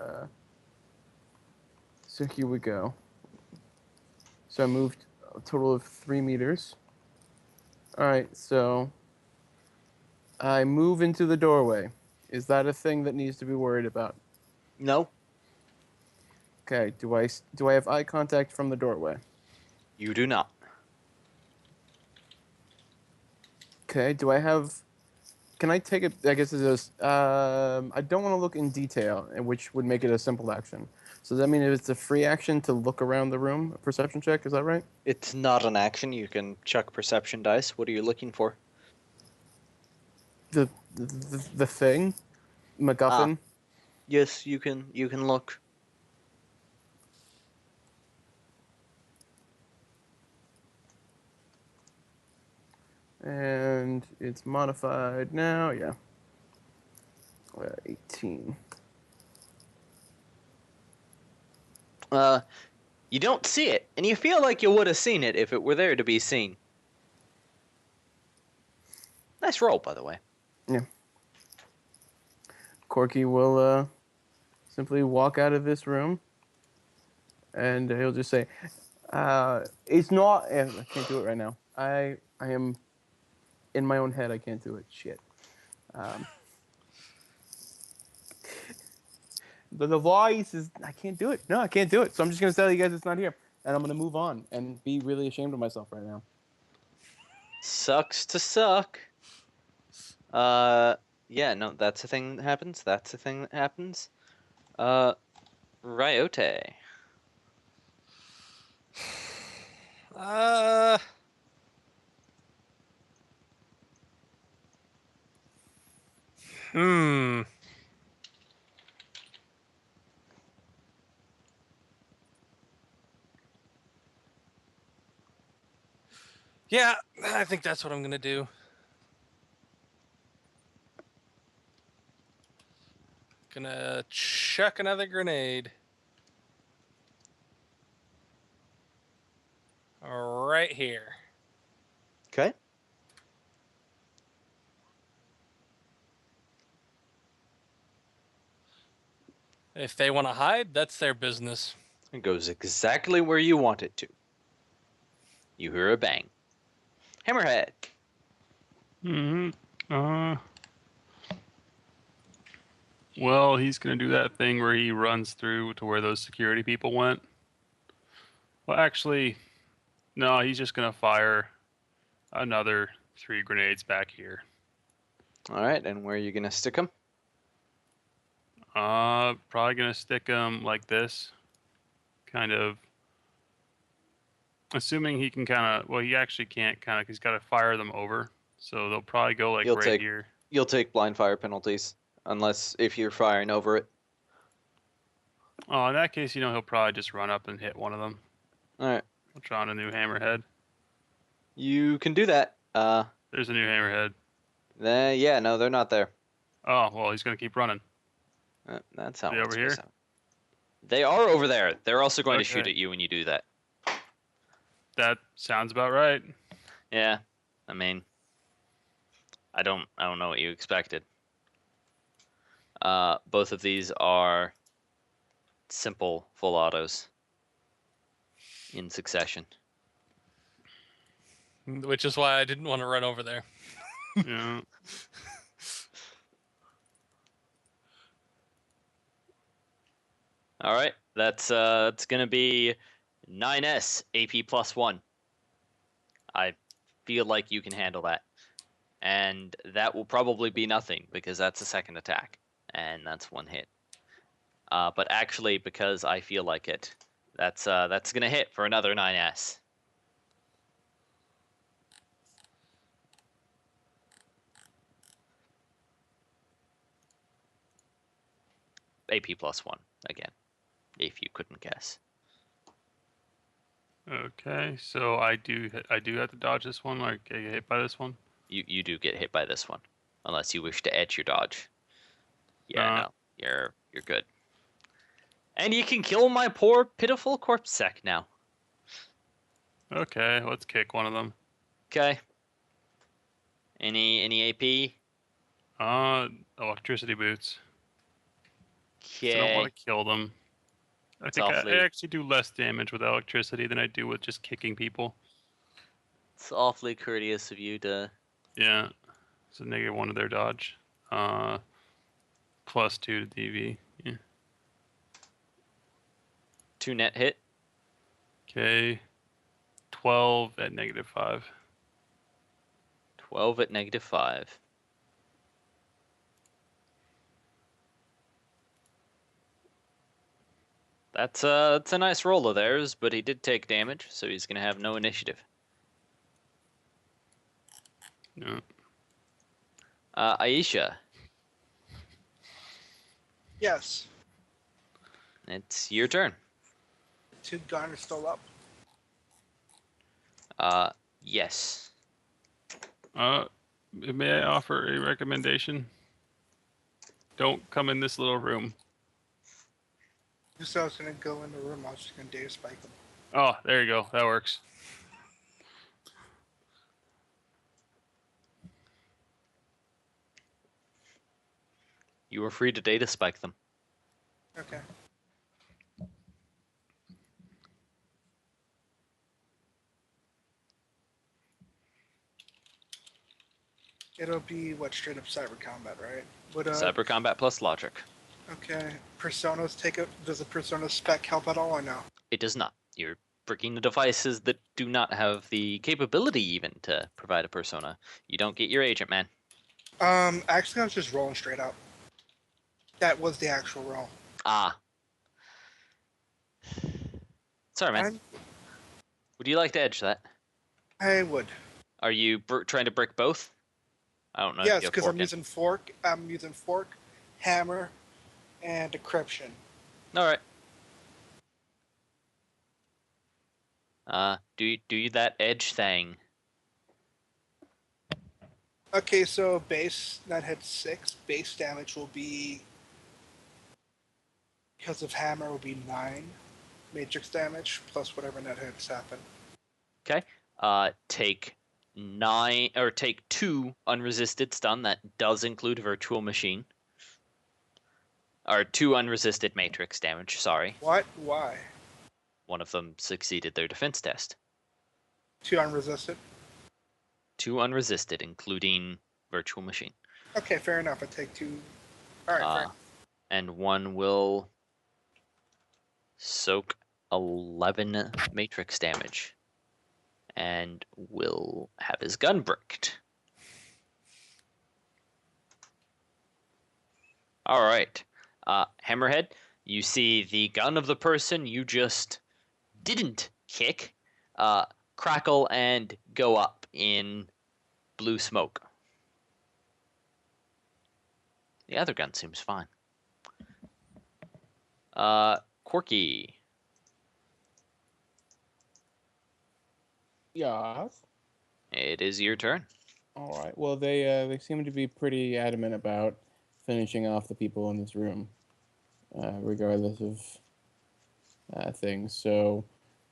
So here we go. So I moved a total of 3 meters. All right, so I move into the doorway. Is that a thing that needs to be worried about? No, Okay, do I have eye contact from the doorway? you do not. Okay, do I have? Can I take it? I guess it's just. I don't want to look in detail, which would make it a simple action. So does that mean it's a free action to look around the room? A perception check, is that right? It's not an action. You can chuck perception dice. What are you looking for? The thing, MacGuffin. Yes, you can look. And it's modified now, yeah. 18. You don't see it, and you feel like you would have seen it if it were there to be seen. Nice roll, by the way. Yeah. Corky will simply walk out of this room, and he'll just say, "It's not." I can't do it right now. I am in my own head. I can't do it. Shit. The voice is. I can't do it. No, I can't do it. So I'm just gonna tell you guys it's not here, and I'm gonna move on and be really ashamed of myself right now. Sucks to suck. Yeah, no, that's a thing that happens. That's a thing that happens. Ryote. Hmm. Yeah, I think that's what I'm gonna do. Gonna chuck another grenade. Right here. Okay. If they want to hide, that's their business. It goes exactly where you want it to. You hear a bang. Hammerhead. Well, he's gonna do that thing where he runs through to where those security people went. Well, actually, no, he's just gonna fire another 3 grenades back here. All right, and where are you gonna stick them? Probably gonna stick him like this, kind of. Assuming he can kind of, well, he actually can't kind of. He's got to fire them over, so they'll probably go like right here. You'll take blind fire penalties, unless if you're firing over it. Oh, in that case, he'll probably just run up and hit one of them. All right, We'll try on a new hammerhead. you can do that. There's a new hammerhead. Yeah, no, they're not there. Oh, well, he's gonna keep running. That's how They over here? They are over there. They're also going to Okay. shoot at you when you do that. That sounds about right. Yeah, I mean, I don't know what you expected. Both of these are simple full autos in succession. Which is why I didn't want to run over there. Yeah. All right, that's gonna be 9S AP +1. I feel like you can handle that, and that will probably be nothing because that's a second attack, and that's 1 hit. But actually, because I feel like it, that's gonna hit for another 9S. AP +1 again, if you couldn't guess. Okay, so I do have to dodge this one, or get hit by this one. You do get hit by this one, unless you wish to edge your dodge. Yeah, no, you're good. And you can kill my poor pitiful corpse sec now. Okay, let's kick one of them. Okay. Any AP? Electricity boots. So I Okay. don't want to kill them. I think awfully- I actually do less damage with electricity than I do with just kicking people. It's awfully courteous of you to. Yeah. So -1 to their dodge. +2 to DV. Yeah. 2 net hit. Okay. 12 at -5. 12 at -5. That's a nice roll of theirs, but he did take damage, so he's gonna have no initiative. Yeah. Aisha, Yes. it's your turn. 2 gun are still up. Yes. May I offer a recommendation? Don't come in this little room. You said I was gonna go in the room. I was just gonna data spike them. Oh, there you go. That works. You were free to data spike them. Okay. It'll be what, straight up cyber combat, right? Would Cyber combat plus logic. Okay. Personas does a persona spec help at all or no? It does not. You're breaking the devices that do not have the capability even to provide a persona. You don't get your agent, man. Actually I was just rolling straight up. That was the actual roll. Ah. Sorry, man. I'm- Would you like to edge that? I would. Are you trying to brick both? I don't know. Yes, if you have because fork I'm in. using fork. I'm using fork, hammer, and decryption. All right. Do you that edge thing? Okay, so base that hits 6. Base damage will be, because of hammer, will be 9 matrix damage plus whatever net hits happen. Okay. Take 2 unresisted stun. That does include virtual machine. Or 2 unresisted matrix damage. Sorry. What? Why? One of them succeeded their defense test. 2 unresisted. 2 unresisted, including virtual machine. Okay, fair enough. I take 2. All right, fair enough. And 1 will soak 11 matrix damage and will have his gun bricked. All right. Hammerhead, you see the gun of the person you just didn't kick crackle and go up in blue smoke. The other gun seems fine. Corky. Yes. It is your turn. All right. Well, they seem to be pretty adamant about finishing off the people in this room, regardless of things. So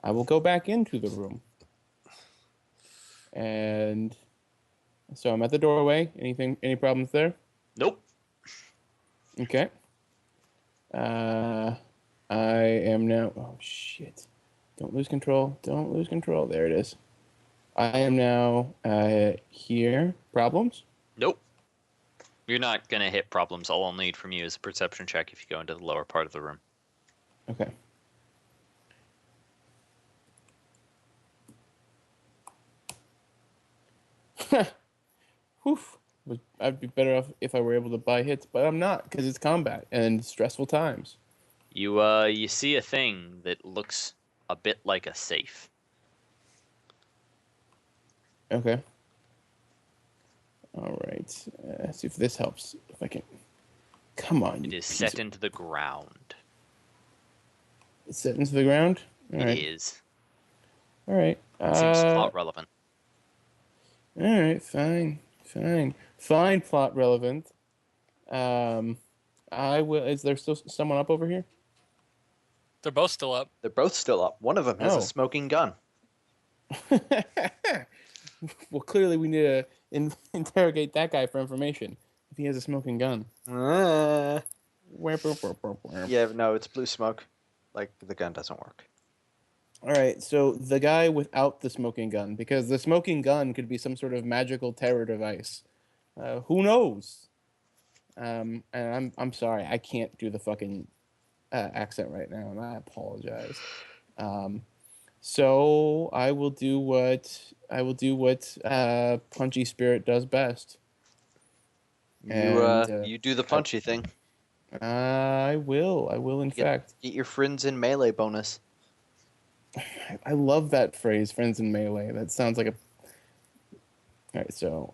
I will go back into the room, and so I'm at the doorway. Any problems there? Nope. Okay. I am now. Oh shit! Don't lose control. Don't lose control. There it is. I am now here. Problems? Nope. You're not going to hit problems. All I'll need from you is a perception check if you go into the lower part of the room. Okay. Whew. I'd be better off if I were able to buy hits, but I'm not because it's combat and stressful times. You see a thing that looks a bit like a safe. Okay. All right. Let's see if this helps. If I can. Come on. It is set into the ground. It's set into the ground? All right. It is. All right. Seems plot relevant. All right. Fine. Plot relevant. I will. Is there still someone up over here? They're both still up. They're both still up. One of them has Oh. a smoking gun. Well, clearly we need to interrogate that guy for information. If he has a smoking gun. Yeah, Yeah. no, it's blue smoke. Like, the gun doesn't work. All right. So the guy without the smoking gun, because the smoking gun could be some sort of magical terror device. Who knows? And I'm sorry, I can't do the fucking accent right now, and I apologize. So I will do what Punchy Spirit does best. You do the punchy thing. I will in fact. Get your friends in melee bonus. I love that phrase, friends in melee. That sounds like a. All right, so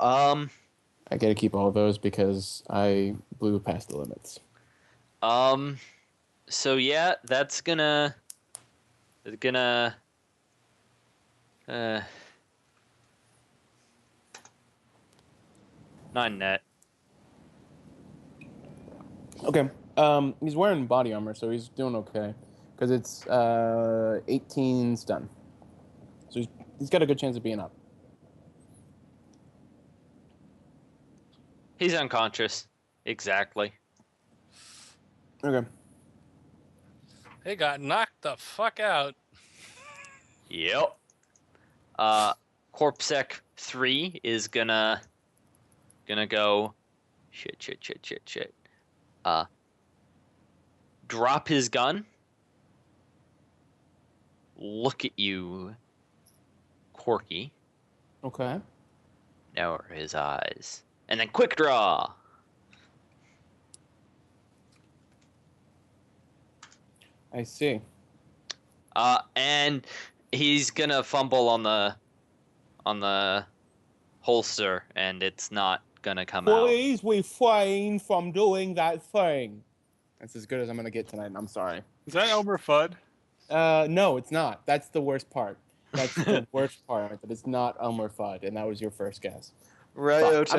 I got to keep all of those because I blew past the limits. So yeah, that's gonna not net. Okay. He's wearing body armor, so he's doing okay because it's 18 stun. So he's got a good chance of being up. He's unconscious. Exactly. Okay. He got knocked the fuck out. Yep. Corpsec 3 is gonna go shit. Drop his gun. Look at you, Corky. Okay. Narrow his eyes. And then quick draw. I see. And he's gonna fumble on the holster, and it's not gonna come out. Please refrain from doing that thing. That's as good as I'm gonna get tonight, and I'm sorry. Is that Elmer Fudd? No, it's not. That's the worst part. That's the worst part, that it's not Elmer Fudd, and that was your first guess. Right, Ote.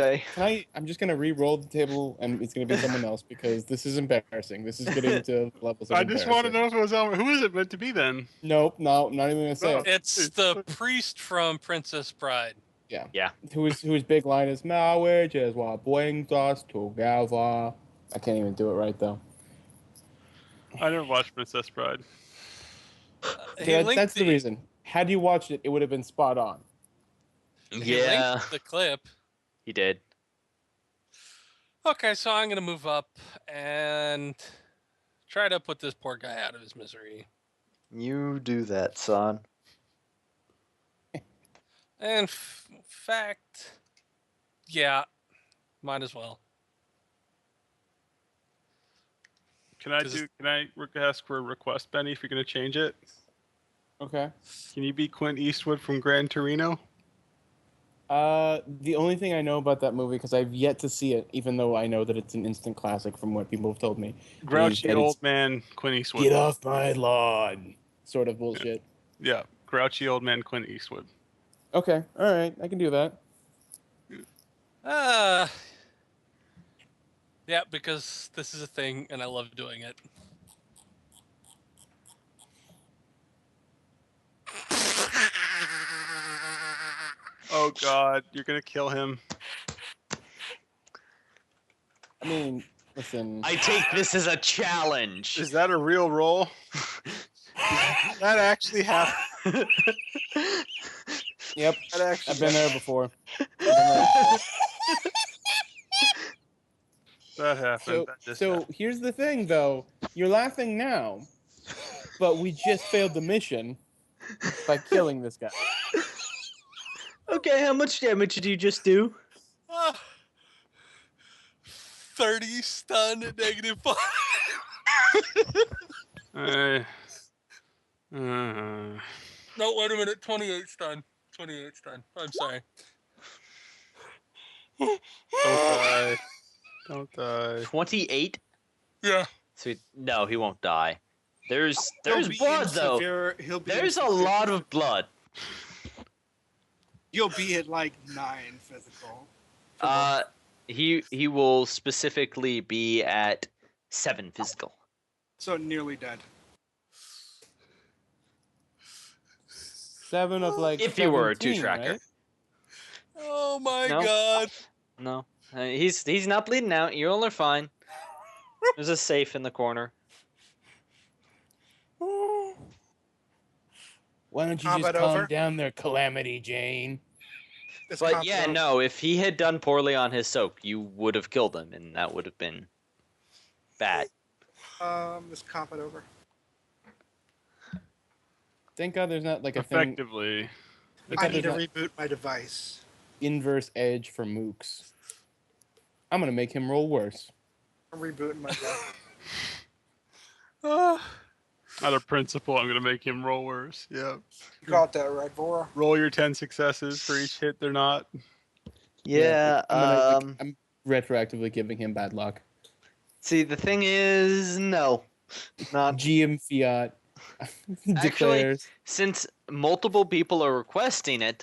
I'm just gonna re-roll the table, and it's gonna be someone else because this is embarrassing. This is getting to levels of I just want to embarrassing. know if it was Elmer. Who is it meant to be then? Nope, no, not even gonna say No. it. It's the priest from Princess Bride. Yeah. Yeah. Whose big line is marriage is what brings us together. I can't even do it right though. I never watched Princess Bride. He linked That's the reason. Had you watched it, it would have been spot on. He Yeah, linked the clip. he did. Okay, so I'm gonna move up and try to put this poor guy out of his misery. You do that, son. And fact, yeah, might as well. Can I ask for a request, Benny, if you're gonna change it? Okay. Can you be Clint Eastwood from Gran Torino? The only thing I know about that movie, because I've yet to see it, even though I know that it's an instant classic from what people have told me, is Grouchy that old it's man Clint Eastwood. get off my lawn sort of bullshit. Yeah, grouchy old man Clint Eastwood. Okay, all right, I can do that. Yeah, because this is a thing and I love doing it. Oh God, you're gonna kill him. I mean, listen. I take this as a challenge. Is that a real roll? That actually happened. Yep, That actually I've been there before. That happened. So here's the thing, though. You're laughing now, but we just failed the mission by killing this guy. Okay, how much damage did you just do? 30 stun at -5. No, wait a minute. 28 stun. 28 stun. I'm sorry. Don't die. Don't die. 28? Yeah. So no, he won't die. There's He'll be blood in though. he'll be There's in a lot of blood. You'll be at like 9 physical. He will specifically be at 7 physical. So nearly dead. 7 of like. If you were a 17, two-tracker. right? Oh my No. god. No, he's not bleeding out. You all are fine. There's a safe in the corner. Why don't you Combat just calm over? down there, Calamity Jane? This But comp- yeah, no, if he had done poorly on his soak, you would have killed him, and that would have been bad. This combat over. Thank God there's not like a thing. Effectively. Thank I God need to there's not reboot my device. inverse edge for mooks. I'm gonna make him roll worse. I'm rebooting my device. Out of principle, I'm gonna make him roll worse. Yeah. You got that right, Vora? Roll your 10 successes for each hit they're not. Yeah, I'm retroactively giving him bad luck. see, the thing is, no. Not GM Fiat Actually, declares. since multiple people are requesting it,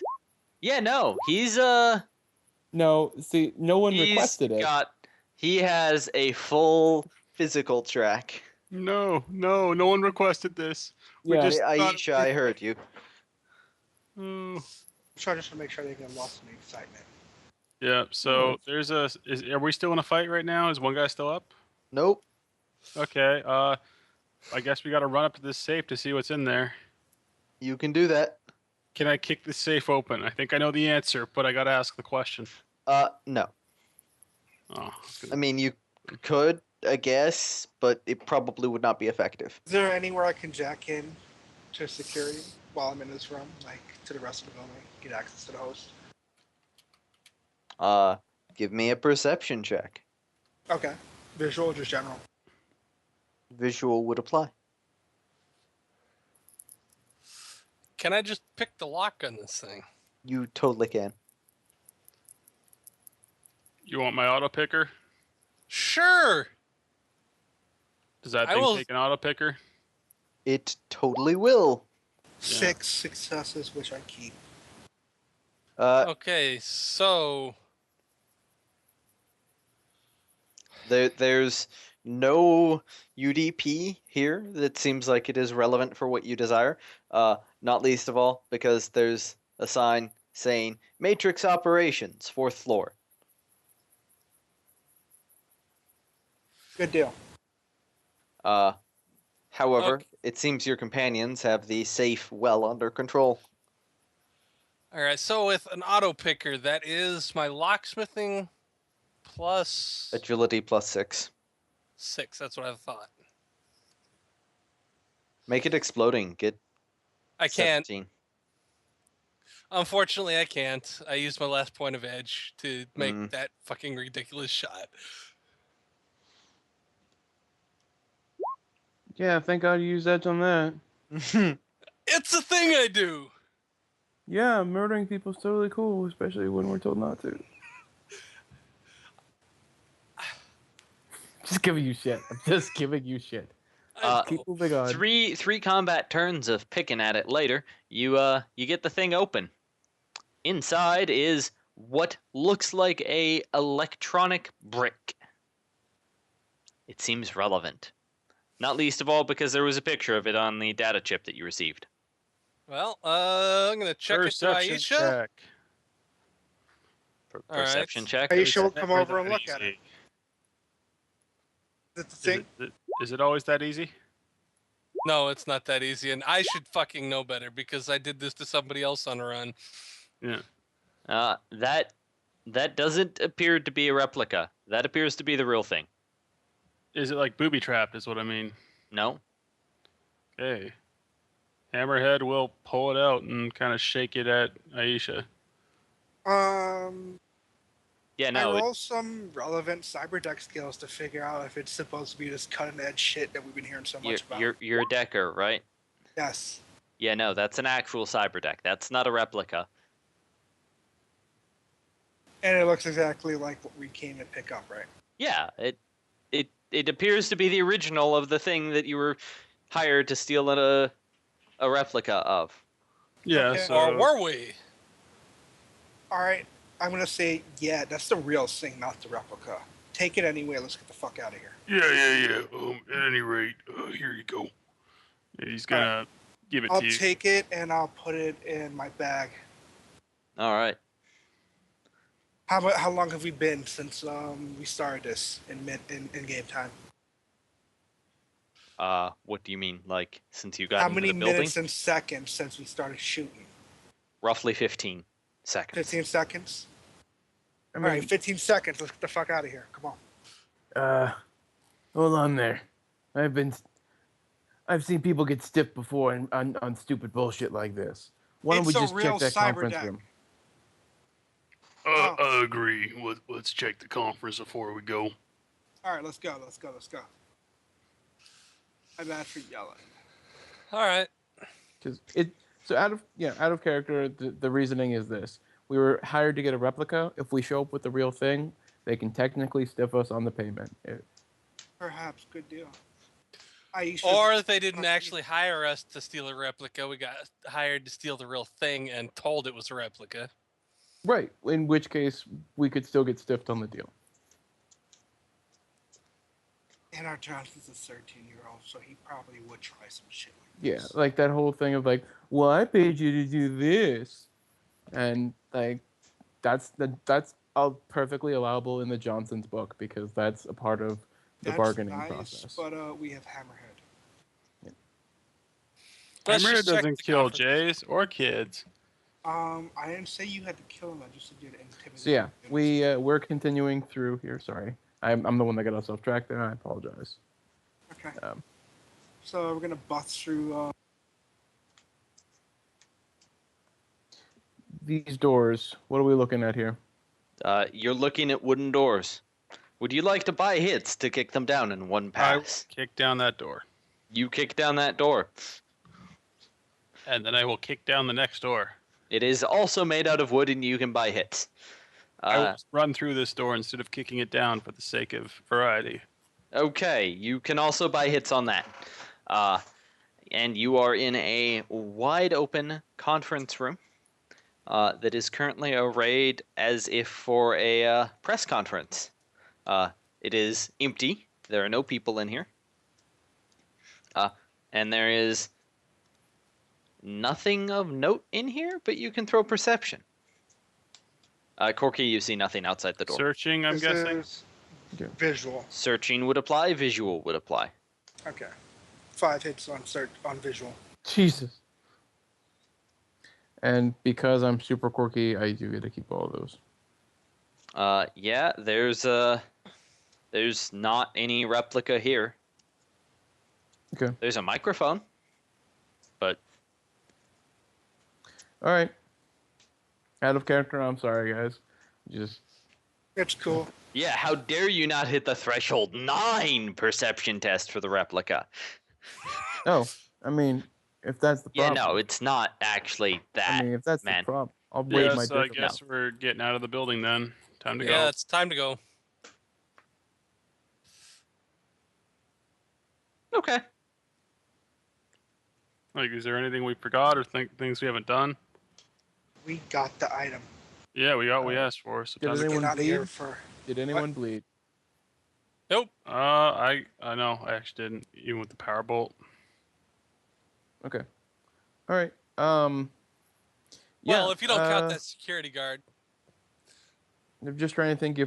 yeah, no, he's No, see, no one he's requested it. he has a full physical track. No one requested this. We Yeah. just thought- Aisha, I heard you. Oh. Try just to make sure they get lost in the excitement. Yeah, so there's are we still in a fight right now? Is one guy still up? Nope. Okay, I guess we gotta run up to this safe to see what's in there. You can do that. Can I kick the safe open? I think I know the answer, but I gotta ask the question. No. Oh, I mean, you could, I guess, but it probably would not be effective. Is there anywhere I can jack in to security while I'm in this room, like to the rest of the building, get access to the host? Give me a perception check. Okay. Visual or just general? Visual would apply. Can I just pick the lock on this thing? You totally can. you want my auto picker? Sure. Does that I thing will- take an auto picker? It totally will. 6 successes, which I keep. Okay, so There's no UDP here that seems like it is relevant for what you desire. Not least of all because there's a sign saying Matrix Operations, 4th floor. Good deal. However, Okay. it seems your companions have the safe well under control. All right, so with an auto picker, that is my locksmithing plus Agility plus 6. 6. That's what I thought. Make it exploding. Get I can't. 17. Unfortunately, I can't. I used my last point of edge to make Mm. that fucking ridiculous shot. Yeah, thank God you used edge on that. It's a thing I do. Yeah, murdering people's totally cool, especially when we're told not to. Just giving you shit. I'm just giving you shit. I Keep know. moving on. Three combat turns of picking at it later, you get the thing open. Inside is what looks like a electronic brick. It seems relevant. Not least of all because there was a picture of it on the data chip that you received. Well, I'm gonna check it to Perception Aisha. check. All right. Perception check. Aisha will Never come over that and look at it. easy. Is it the thing? Is it always that easy? No, it's not that easy, and I should fucking know better because I did this to somebody else on a run. Yeah. That doesn't appear to be a replica. That appears to be the real thing. Is it like booby trapped? Is what I mean. No. Okay. Hammerhead will pull it out and kind of shake it at Aisha. Yeah, I no. roll some relevant cyber deck skills to figure out if it's supposed to be this cutting edge shit that we've been hearing so much about. You're a decker, right? Yes. Yeah, no, that's an actual cyber deck. That's not a replica. And it looks exactly like what we came to pick up, right? Yeah, it appears to be the original of the thing that you were hired to steal a replica of. Yeah. Okay. So Or were we? All right. I'm going to say, yeah, that's the real thing, not the replica. Take it anyway. Let's get the fuck out of here. Yeah. At any rate, here you go. And he's gonna give it I'll to you. take it and I'll put it in my bag. All right. How long have we been since we started this in game time? What do you mean? Like since you got How into many the building? minutes and seconds since we started shooting? Roughly 15 seconds. 15 seconds? I All mean, right, 15 seconds. Let's get the fuck out of here. Come on. hold on there. I've seen people get stiff before on stupid bullshit like this. Why don't we It's a just real check that cyber conference deck. room? I agree. Let's check the conference before we go. All right, let's go. I'm bad for yelling. All right. So out of character, the reasoning is this: we were hired to get a replica. If we show up with the real thing, they can technically stiff us on the payment. Perhaps. Good deal. Aisha, Or they didn't actually hire us to steal a replica. We got hired to steal the real thing and told it was a replica. Right. In which case, we could still get stiffed on the deal. And our Johnson's a 13-year-old, so he probably would try some shit like Yeah, this. like that whole thing of like, well, I paid you to do this, and like, that's all perfectly allowable in the Johnson's book because that's a part of the That's bargaining nice, process. but we have Hammerhead. Let's Hammerhead just check doesn't the kill conference. Jays or kids. I didn't say you had to kill him. I just said you had to intimidate So yeah, him. we're continuing through here. Sorry, I'm the one that got us off track there. I apologize. Okay. Um, So we're gonna bust through. These doors. What are we looking at here? You're looking at wooden doors. Would you like to buy hits to kick them down in one pass? Kick down that door, You kick down that door. and then I will kick down the next door. It is also made out of wood, and you can buy hits. I will just run through this door instead of kicking it down for the sake of variety. Okay, you can also buy hits on that. And you are in a wide open conference room that is currently arrayed as if for a press conference. It is empty. There are no people in here. And there is nothing of note in here, but you can throw perception. Corky, you see nothing outside the door. Searching, I'm This guessing. is Okay. visual. Searching would apply. Visual would apply. Okay. 5 hits on visual. Jesus. And because I'm super quirky, I do get to keep all of those. Yeah, there's not any replica here. Okay. There's a microphone, but All right. Out of character. I'm sorry, guys. Just It's cool. yeah, how dare you not hit the threshold 9 perception test for the replica? oh, I mean, if that's the Yeah, problem. no, it's not actually that. I mean, if that's man. the problem, I'll wait my Yeah, so I dick. guess we're getting out of the building then. Time to Yeah, go. it's time to go. Okay. Like, is there anything we forgot or things we haven't done? We got the item. Yeah, we got what we asked for. So Did time to anyone Get out of here bleed? for. Did anyone bleed? Nope. I know I actually didn't, even with the power bolt. Okay. All right. Well, yeah, if you don't count that security guard. I'm just trying to think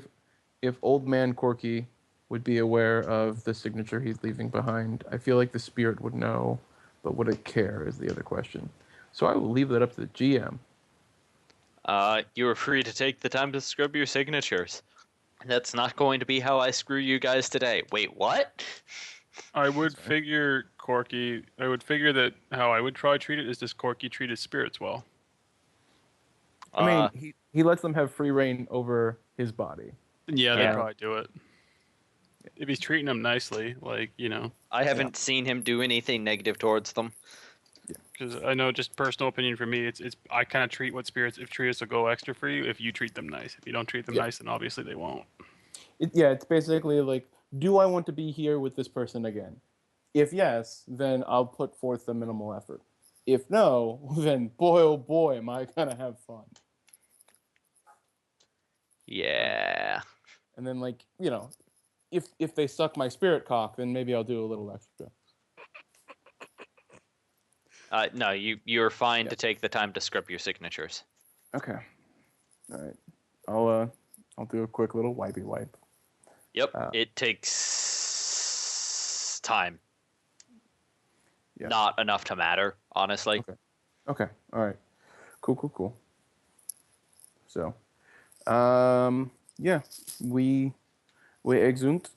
if old man Corky would be aware of the signature he's leaving behind. I feel like the spirit would know, but would it care is the other question. So I will leave that up to the GM. You are free to take the time to scrub your signatures. That's not going to be how I screw you guys today. Wait, what? I would figure Corky. I would figure that how I would try to treat it is just Corky treat his spirits well. I mean, he lets them have free reign over his body. Yeah, Yeah. they'd probably do it. If he's treating them nicely, like, you know. I haven't seen him do anything negative towards them. Because I know, just personal opinion for me, it's I kind of treat what spirits, if treat us will go extra for you if you treat them nice. If you don't treat them nice, then obviously they won't. It's basically like, do I want to be here with this person again? If yes, then I'll put forth the minimal effort. If no, then boy, oh boy, am I going to have fun. Yeah. And then, like, you know, if they suck my spirit cock, then maybe I'll do a little extra. No, you're fine to take the time to scrub your signatures. Okay. All right. I'll do a quick little wipey wipe. Yep, it takes time. Yeah. Not enough to matter, honestly. Okay. All right. Cool. So, yeah, we exeunt.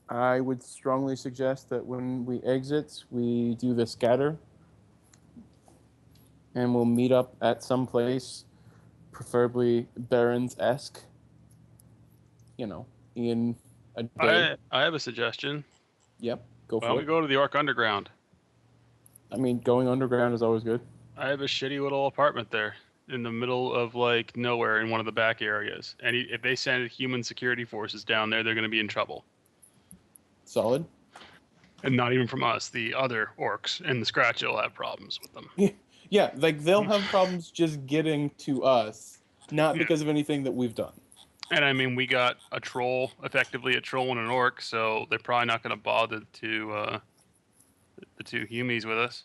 I would strongly suggest that when we exit, we do the scatter, and we'll meet up at some place, preferably Barons-esque. You know, in a day. I have a suggestion. Yep, go Why for don't we it. go to the Ark Underground? I mean, going underground is always good. I have a shitty little apartment there in the middle of, like, nowhere in one of the back areas. And if they send human security forces down there, they're going to be in trouble. Solid. And not even from us. The other orcs and the Scratch will have problems with them. Yeah, like they'll have problems just getting to us, not because of anything that we've done. And I mean, we got a troll, effectively a troll and an orc, so they're probably not going to bother to the two humies with us.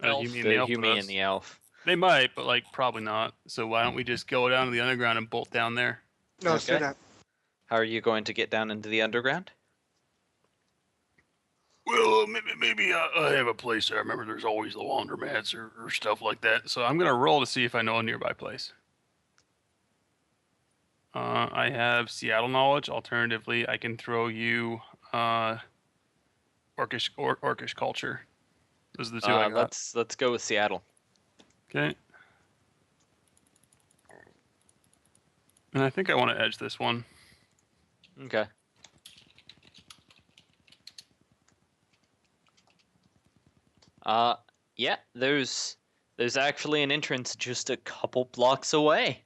Elf. The elf with Humie us. and the elf. They might, but like probably not. So why don't we just go down to the underground and bolt down there? No, let's do Okay. that. How are you going to get down into the underground? Well, maybe I have a place there. I remember there's always the laundromats or stuff like that. So I'm going to roll to see if I know a nearby place. I have Seattle knowledge. Alternatively, I can throw you orcish culture. Those are the two I got. Let's go with Seattle. Okay. And I think I want to edge this one. Okay. Yeah, there's actually an entrance just a couple blocks away.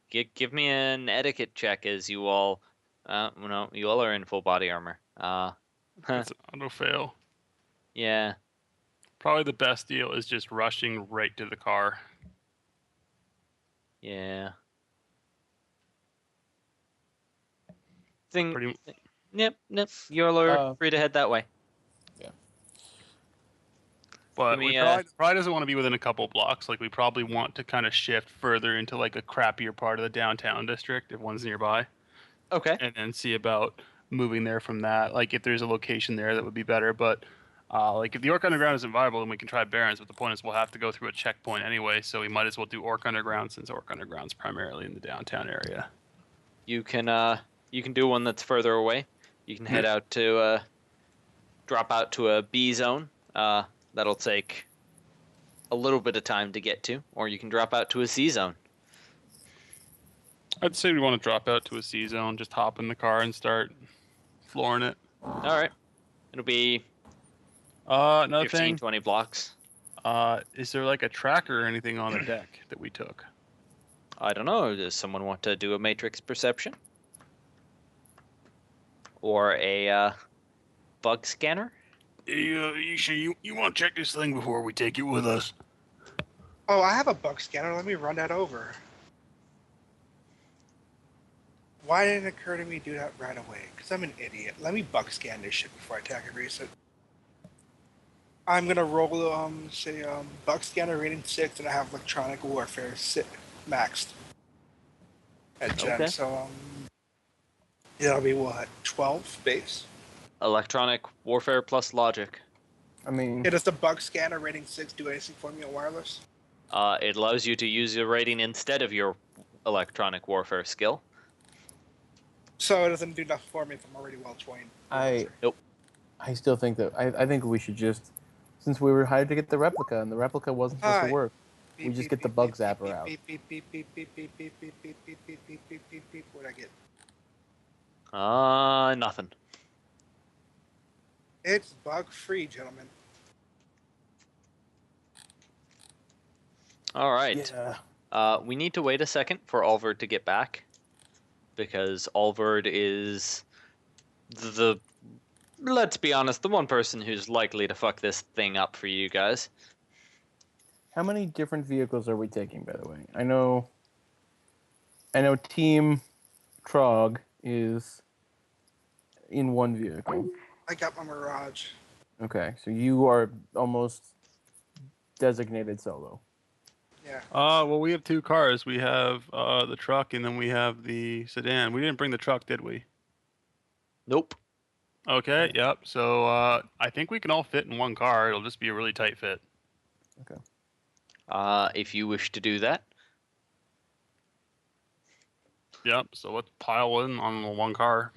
Give me an etiquette check as you all, no, you all are in full body armor. It's an auto fail. Yeah. Probably the best deal is just rushing right to the car. Yeah. Pretty Yep. You're free to head that way. But Give we me, probably doesn't want to be within a couple blocks. Like we probably want to kind of shift further into like a crappier part of the downtown district if one's nearby, Okay. and then see about moving there from that. Like if there's a location there that would be better. But like if the Orc Underground isn't viable, then we can try Barrens. But the point is we'll have to go through a checkpoint anyway, so we might as well do Orc Underground since Orc Underground's primarily in the downtown area. You can do one that's further away. You can head out to drop out to a B zone. That'll take a little bit of time to get to, or you can drop out to a C zone. I'd say we want to drop out to a C zone, just hop in the car and start flooring it. All right. It'll be Another 15, thing. 20 blocks. Is there like a tracker or anything on the deck that we took? I don't know. Does someone want to do a matrix perception? Or a bug scanner? You want to check this thing before we take it with us? Oh, I have a bug scanner. Let me run that over. Why didn't it occur to me to do that right away? Because I'm an idiot. Let me bug scan this shit before I attack and reset. I'm gonna roll bug scanner rating 6, and I have electronic warfare maxed at 10. Okay. So it'll be what, 12 base? Electronic warfare plus logic. I mean, Does the bug scanner rating 6 do anything for me on wireless? It allows you to use your rating instead of your electronic warfare skill. So it doesn't do nothing for me if I'm already well trained. I still think that I think we should just, since we were hired to get the replica and the replica wasn't supposed to work, we just get the bug zapper out. What'd I get? Nothing. It's bug free, gentlemen. All right. Yeah. We need to wait a second for Olverd to get back, because Olverd is let's be honest, the one person who's likely to fuck this thing up for you guys. How many different vehicles are we taking, by the way? I know Team Trog is in one vehicle. I got my Mirage. Okay, so you are almost designated solo. Yeah. Well, we have two cars. We have the truck, and then we have the sedan. We didn't bring the truck, did we? Nope. Okay, yep. So I think we can all fit in one car. It'll just be a really tight fit. Okay. If you wish to do that. Yep. So let's pile in on the one car.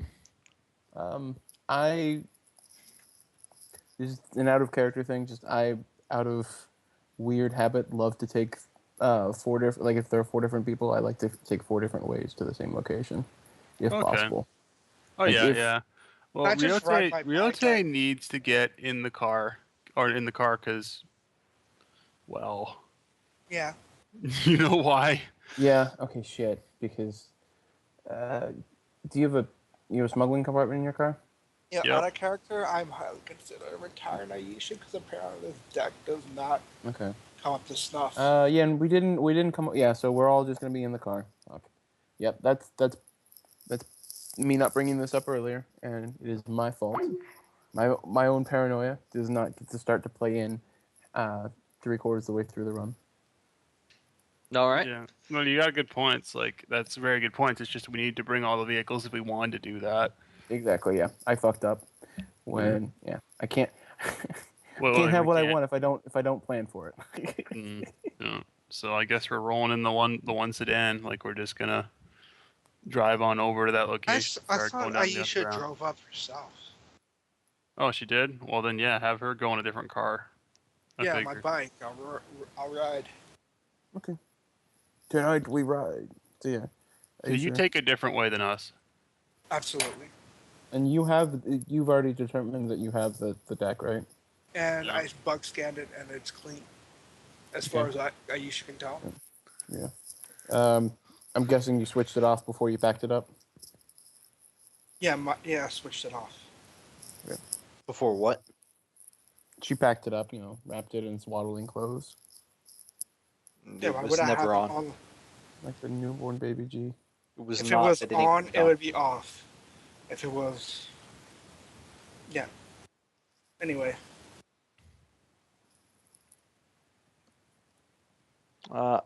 This is an out of character thing. Just I, out of weird habit, love to take 4 different. Like if there are 4 different people, I like to take 4 different ways to the same location, if possible. Oh Like, yeah, if- yeah. Well, I just ride my bike Riote up. needs to get in the car, because, well, Yeah. you know why? Yeah. Okay. Shit. Because, do you have a smuggling compartment in your car? Yeah, Yep. out of character, I'm highly considered a retired Aisha because apparently this deck does not Okay. come up to snuff. Yeah, and we didn't come. Yeah, so we're all just gonna be in the car. Okay. Yep. That's me not bringing this up earlier, and it is my fault. My own paranoia does not get to start to play in 3/4 of the way through the run. All right. Yeah. Well, you got good points. Like that's very good points. It's just we need to bring all the vehicles if we wanted to do that. Exactly. Yeah, I fucked up. I can't. Well, Can't have we what I can't. want if I don't plan for it. Yeah. So I guess we're rolling in the one sedan. Like we're just gonna drive on over to that location. I start thought going down the Aisha underground. drove up herself. Oh, she did. Well, then yeah, have her go in a different car. I Yeah, my figured. bike. I'll ride. Okay. Tonight we ride. So yeah. So you take a different way than us. Absolutely. And you've already determined that you have the deck, right? And Yeah. I bug scanned it, and it's clean. As far as Aisha can tell. Yeah. I'm guessing you switched it off before you packed it up. Yeah, I switched it off. Before what? She packed it up, wrapped it in swaddling clothes, Yeah, It why was would I have it never on. on? like the newborn baby G. It was If it not was fitting. on, it would be off. If it was Yeah. Anyway,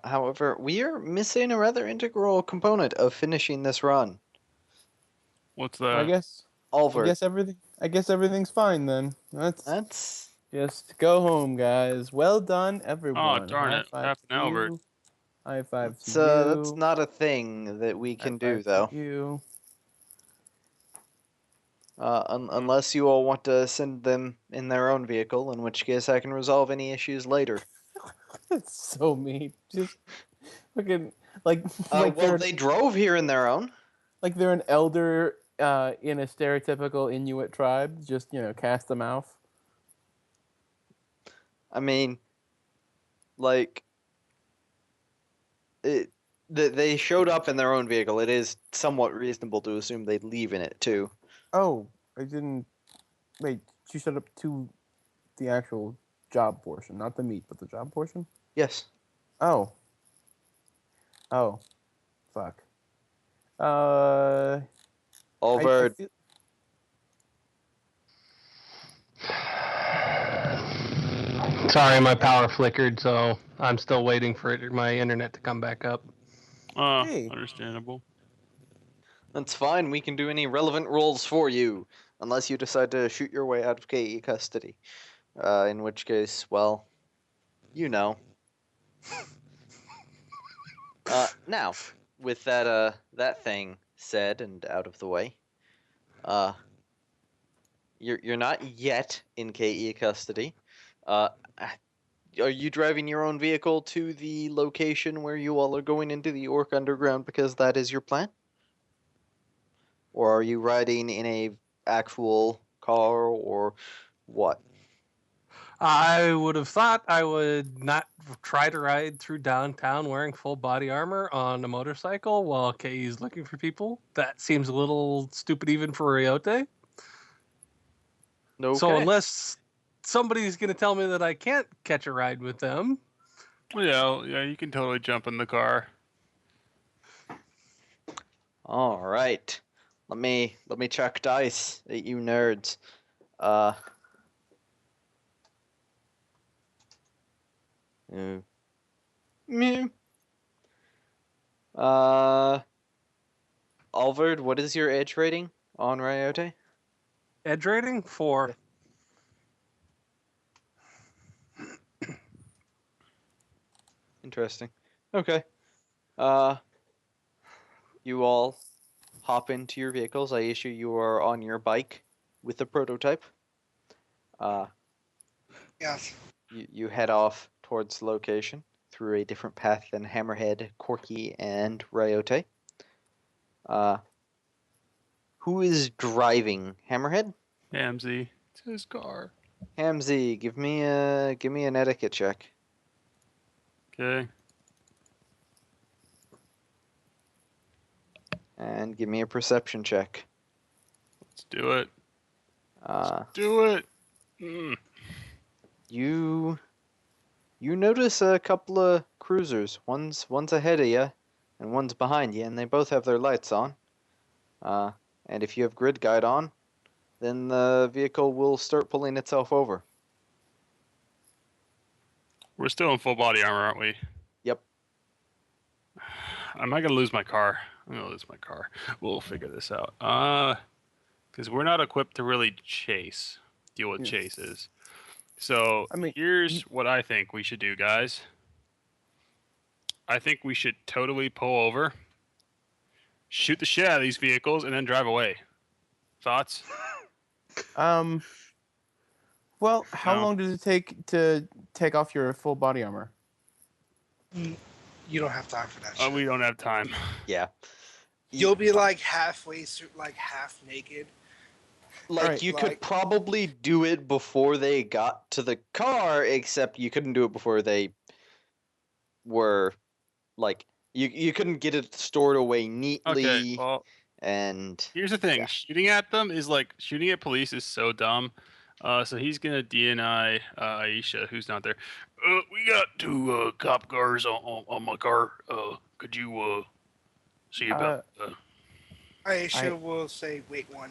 However, we are missing a rather integral component of finishing this run. What's I that? guess. Alvert. I guess everything's fine then. Let's That's just go home, guys. Well done, Oh, everyone. darn High it. What five happened to to Albert? you. High five to that's you. not a thing that we High can do, five though. to you. Unless you all want to send them in their own vehicle, in which case I can resolve any issues later. That's so mean. Just fucking like like Well, they're they drove here in their own. like they're an elder in a stereotypical Inuit tribe. Just cast them out. I mean, like, they showed up in their own vehicle. It is somewhat reasonable to assume they'd leave in it, too. Oh, I didn't. Wait, she showed up to the actual job portion, not the meat, but the job portion. Yes. Oh. Oh. Fuck. I Alvert. feel, Sorry, my power flickered, so I'm still waiting for my internet to come back up. Hey. Understandable. That's fine. We can do any relevant rolls for you, unless you decide to shoot your way out of KE custody. In which case, well, you know. Now, with that thing said and out of the way, you're not yet in KE custody. Are you driving your own vehicle to the location where you all are going into the Orc Underground because that is your plan? Or are you riding in a actual car or what? I would have thought I would not try to ride through downtown wearing full body armor on a motorcycle while Kay is looking for people. That seems a little stupid even for Ryote. Okay. So unless somebody's going to tell me that I can't catch a ride with them, Well, yeah, you can totally jump in the car. All right. Let me check dice at you nerds. Mew. Alvard, what is your edge rating on Ryote? edge rating 4. Interesting. Okay. You all hop into your vehicles. I issue you are on your bike with the prototype. yes. You head off towards the location through a different path than Hammerhead, Corky, and Ryote. Who is driving? Hammerhead? Hamzy. It's his car. Hamzy, give me an etiquette check. Okay. And give me a perception check. Let's do it. Uh, Do it. Mm. you notice a couple of cruisers. One's ahead of you, and one's behind you, and they both have their lights on. And if you have grid guide on, then the vehicle will start pulling itself over. We're still in full body armor, aren't we? Yep. Am I gonna lose my car? I'm gonna lose my car. We'll figure this out. Because we're not equipped to really deal with chases. So I mean, here's what I think we should do, guys. I think we should totally pull over, shoot the shit out of these vehicles, and then drive away. Thoughts? Well, how No. long does it take to take off your full body armor? You don't have time for that shit. We don't have time. Yeah. You'll be like halfway through, like half naked. Like, Alright, you like- could probably do it before they got to the car, except you couldn't do it before they were, like, you couldn't get it stored away neatly. Okay, well, And here's the thing. Yeah. Shooting at them is like, shooting at police is so dumb. So he's going to DNI Aisha, who's not there. We got 2 cop cars on my car. Could you see about... Aisha will say, wait one.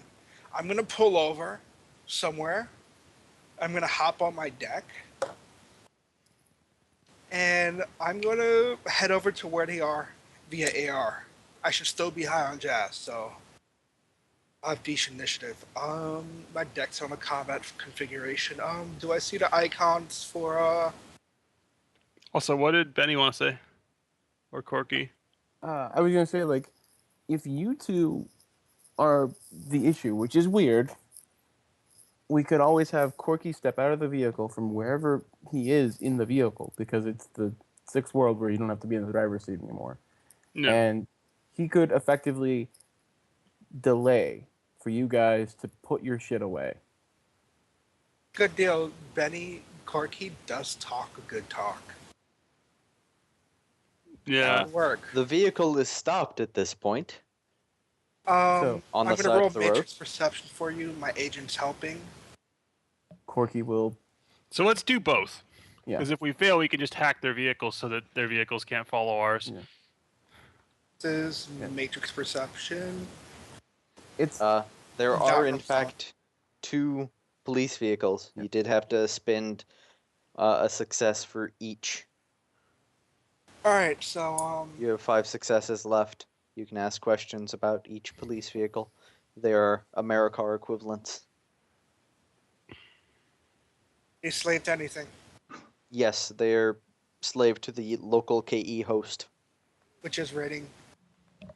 I'm going to pull over. somewhere. I'm gonna hop on my deck, and I'm gonna head over to where they are via AR. I should still be high on jazz, so I have decent initiative. My deck's on a combat configuration. Do I see the icons for Also, what did Benny want to say? Or Corky? I was gonna say, like, if you two are the issue, which is weird, we could always have Corky step out of the vehicle from wherever he is in the vehicle, because it's the sixth world where you don't have to be in the driver's seat anymore. No. And he could effectively delay for you guys to put your shit away. good deal? Benny Corky does talk a good talk. Yeah. That'll work. The vehicle is stopped at this point. So, on I'm the gonna side roll of the matrix road. perception for you. My agent's helping. Corky will, So let's do both. yeah. Because if we fail, we can just hack their vehicles so that their vehicles can't follow ours. Yeah. This is Yeah. matrix perception. It's There That are, in looks fact, 2 police vehicles. Yep. You did have to spend a success for each. All right, so You have 5 successes left. You can ask questions about each police vehicle. They are AmeriCar equivalents. is slave to anything, Yes, they're slave to the local KE host. which is rating.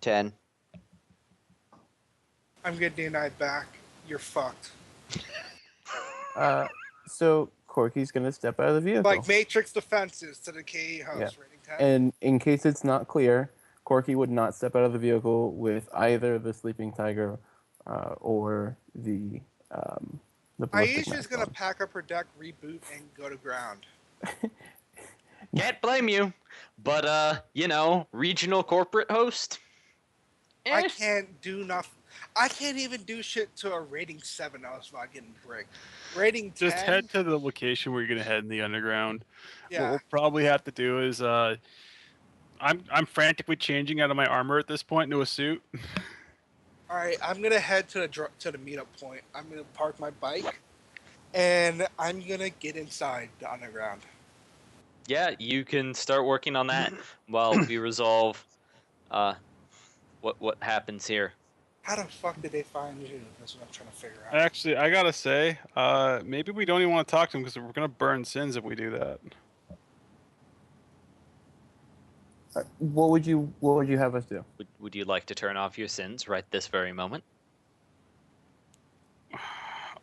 10. I'm getting denied back. You're fucked. so Corky's gonna step out of the vehicle. Like matrix defenses to the KE host. Rating 10. And in case it's not clear, Corky would not step out of the vehicle with either the sleeping tiger or the ballistic Aisha's mask gonna on. pack up her deck, reboot, and go to ground. Can't blame you. But, regional corporate host? I Eh. can't do nothing. I can't even do shit to a rating 7. I was not getting bricked. Rating 10. Just head to the location where you're gonna head in the underground. What Yeah. we'll probably have to do is I'm frantically changing out of my armor at this point into a suit. All right. I'm gonna head to the meetup point. I'm gonna park my bike, and I'm gonna get inside the underground. Yeah, you can start working on that while we resolve what happens here. How the fuck did they find you? That's what I'm trying to figure out. Actually, I gotta say, maybe we don't even want to talk to him because we're gonna burn sins if we do that. What would you have us do? Would you like to turn off your sins right this very moment?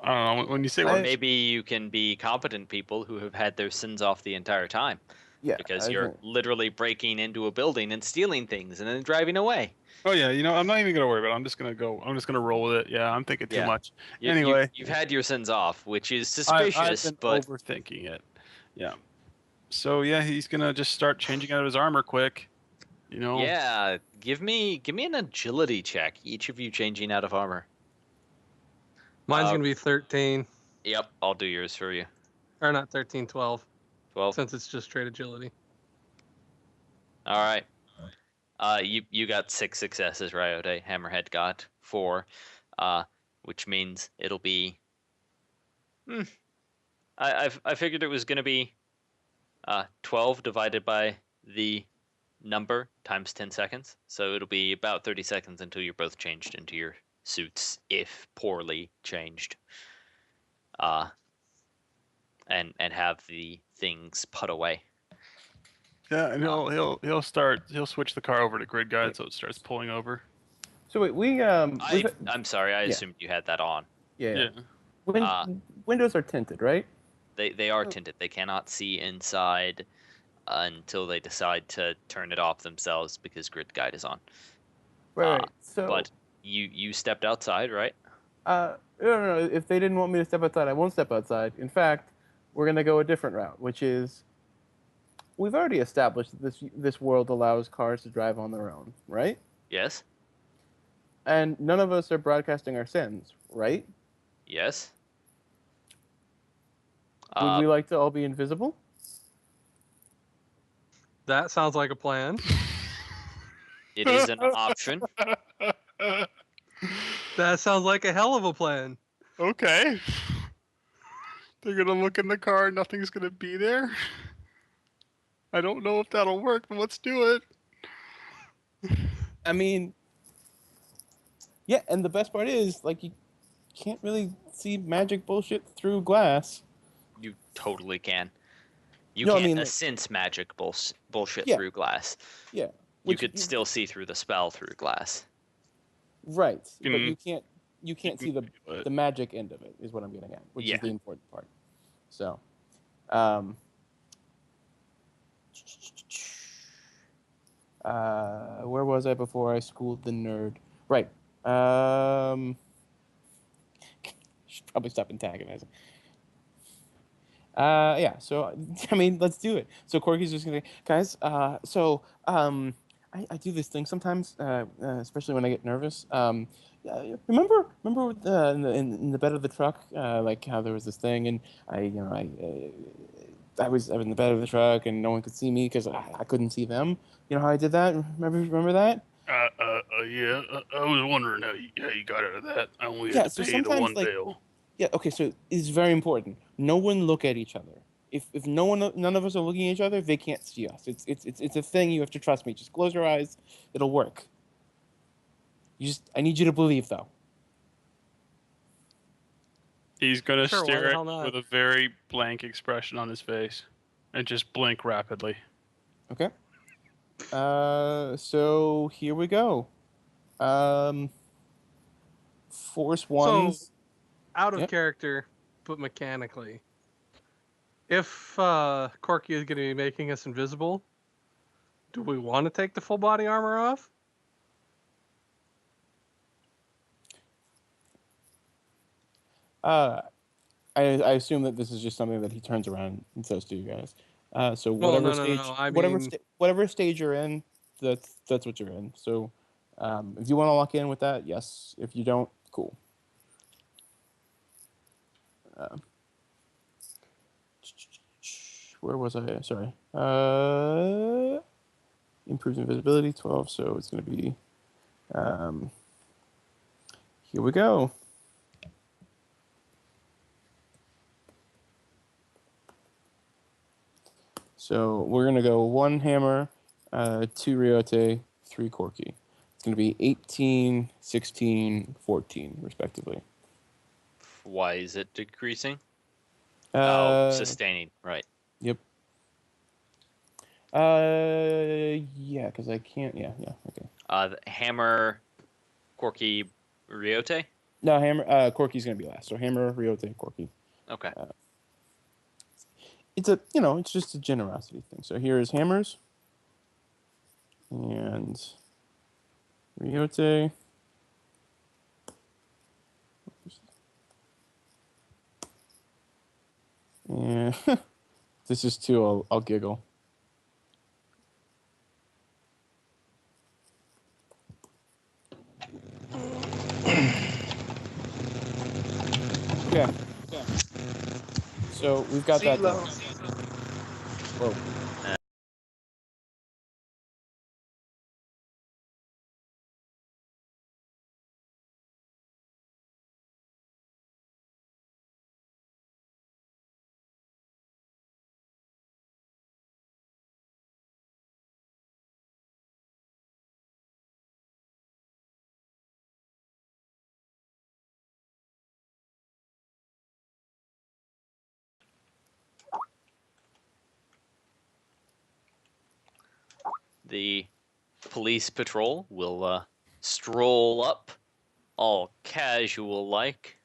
I don't know. When you say Or I- maybe you can be competent people who have had their sins off the entire time. Yeah, Because I you're think- literally breaking into a building and stealing things and then driving away. oh yeah, I'm not even gonna worry about it. I'm just gonna roll with it. Yeah, I'm thinking too Yeah. much. You, Anyway. you've had your sins off, which is I've suspicious, been but overthinking it. Yeah. So yeah, he's gonna just start changing out of his armor quick. yeah, give me an agility check. Each of you changing out of armor. Mine's Uh, gonna be 13, Yep, I'll do yours for you. or not 13, 12, 12. since it's just straight agility. All right. You got 6 successes, Ryote. Hammerhead got 4, which means it'll be. I figured it was gonna be 12 divided by the number times 10 seconds, so it'll be about 30 seconds until you're both changed into your suits, if poorly changed. And have the things put away. Yeah, and he'll switch the car over to grid guide so it starts pulling over. So wait, we've I'm sorry, I Yeah. assumed you had that on. yeah. Yeah. Windows are tinted, right? They are tinted. They cannot see inside until they decide to turn it off themselves because grid guide is on. Right. So, But you stepped outside, right? no. If they didn't want me to step outside, I won't step outside. In fact, we're gonna go a different route, which is we've already established that this world allows cars to drive on their own, right? Yes. And none of us are broadcasting our sins, right? Yes. Would we like to all be invisible? That sounds like a plan. It is an option. That sounds like a hell of a plan. Okay. They're gonna look in the car, nothing's gonna be there. I don't know if that'll work, but let's do it. I mean, yeah, and the best part is, like, you can't really see magic bullshit through glass. You totally can. You No, I can't mean, like, sense magic bullshit Yeah. through glass. yeah. You Which could still see through the spell through glass. right, but can- you can't see but- the magic end of it is what I'm getting at, which Yeah. is the important part. So, where was I before I schooled the nerd? Right. Should probably stop antagonizing. Yeah. So, I mean, let's do it. So Corky's just gonna, guys. I do this thing sometimes, especially when I get nervous. Remember with in the bed of the truck, like how there was this thing, and I was in the bed of the truck, and no one could see me because I couldn't see them. You know how I did that? Remember that? Yeah. I was wondering how you got out of that. I only Yeah, had so to pay the sometimes, one like- bill. Yeah. Okay. So it's very important. No one look at each other. If none of us are looking at each other, they can't see us. It's a thing. You have to trust me. Just close your eyes. It'll work. I need you to believe, though. He's gonna Sure, why the stare at hell you not? with a very blank expression on his face, and just blink rapidly. Okay. So here we go. Force ones. Out of Yep. character, but mechanically. If Corky is going to be making us invisible, do we want to take the full body armor off? I assume that this is just something that he turns around and says to you guys. So Well, whatever no, stage, I mean, whatever stage you're in, that's what you're in. So, if you want to lock in with that, yes. If you don't, cool. Where was I? Sorry. Improves invisibility 12. So it's going to be. Here we go. So we're going to go 1 hammer, 2 Ryote, 3 Corky. It's going to be 18, 16, 14, respectively. Why is it decreasing? Sustaining, right. Yep. Yeah, because I can't. Yeah, okay. The hammer, Corky, Ryote? No, hammer. Corky's going to be last. So hammer, Ryote, Corky. Okay. It's just a generosity thing. So here is hammers. And Ryote. And this is 2. I'll giggle. Okay. So we've got that done. Whoa. The police patrol will stroll up, all casual-like,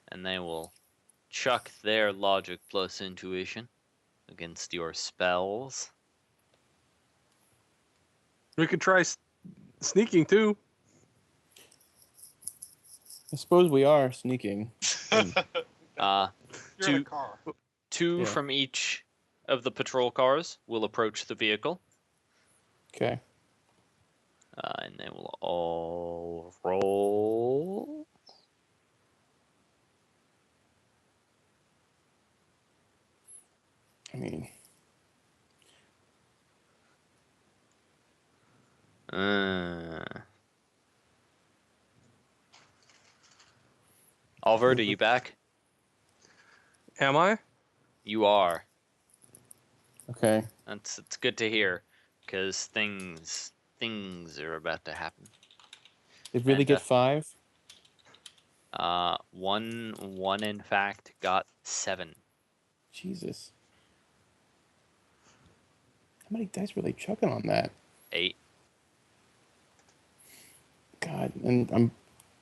and they will chuck their logic plus intuition against your spells. we could try sneaking too. I suppose we are sneaking. You're in a Two, car. two Yeah. from each of the patrol cars will approach the vehicle, Okay. and they will all roll. I mean, Alvord, are you back? Am I? You are. Okay. It's good to hear, because things are about to happen. They really And, get 5? One in fact got 7. Jesus. How many dice were they chucking on that? 8. God, and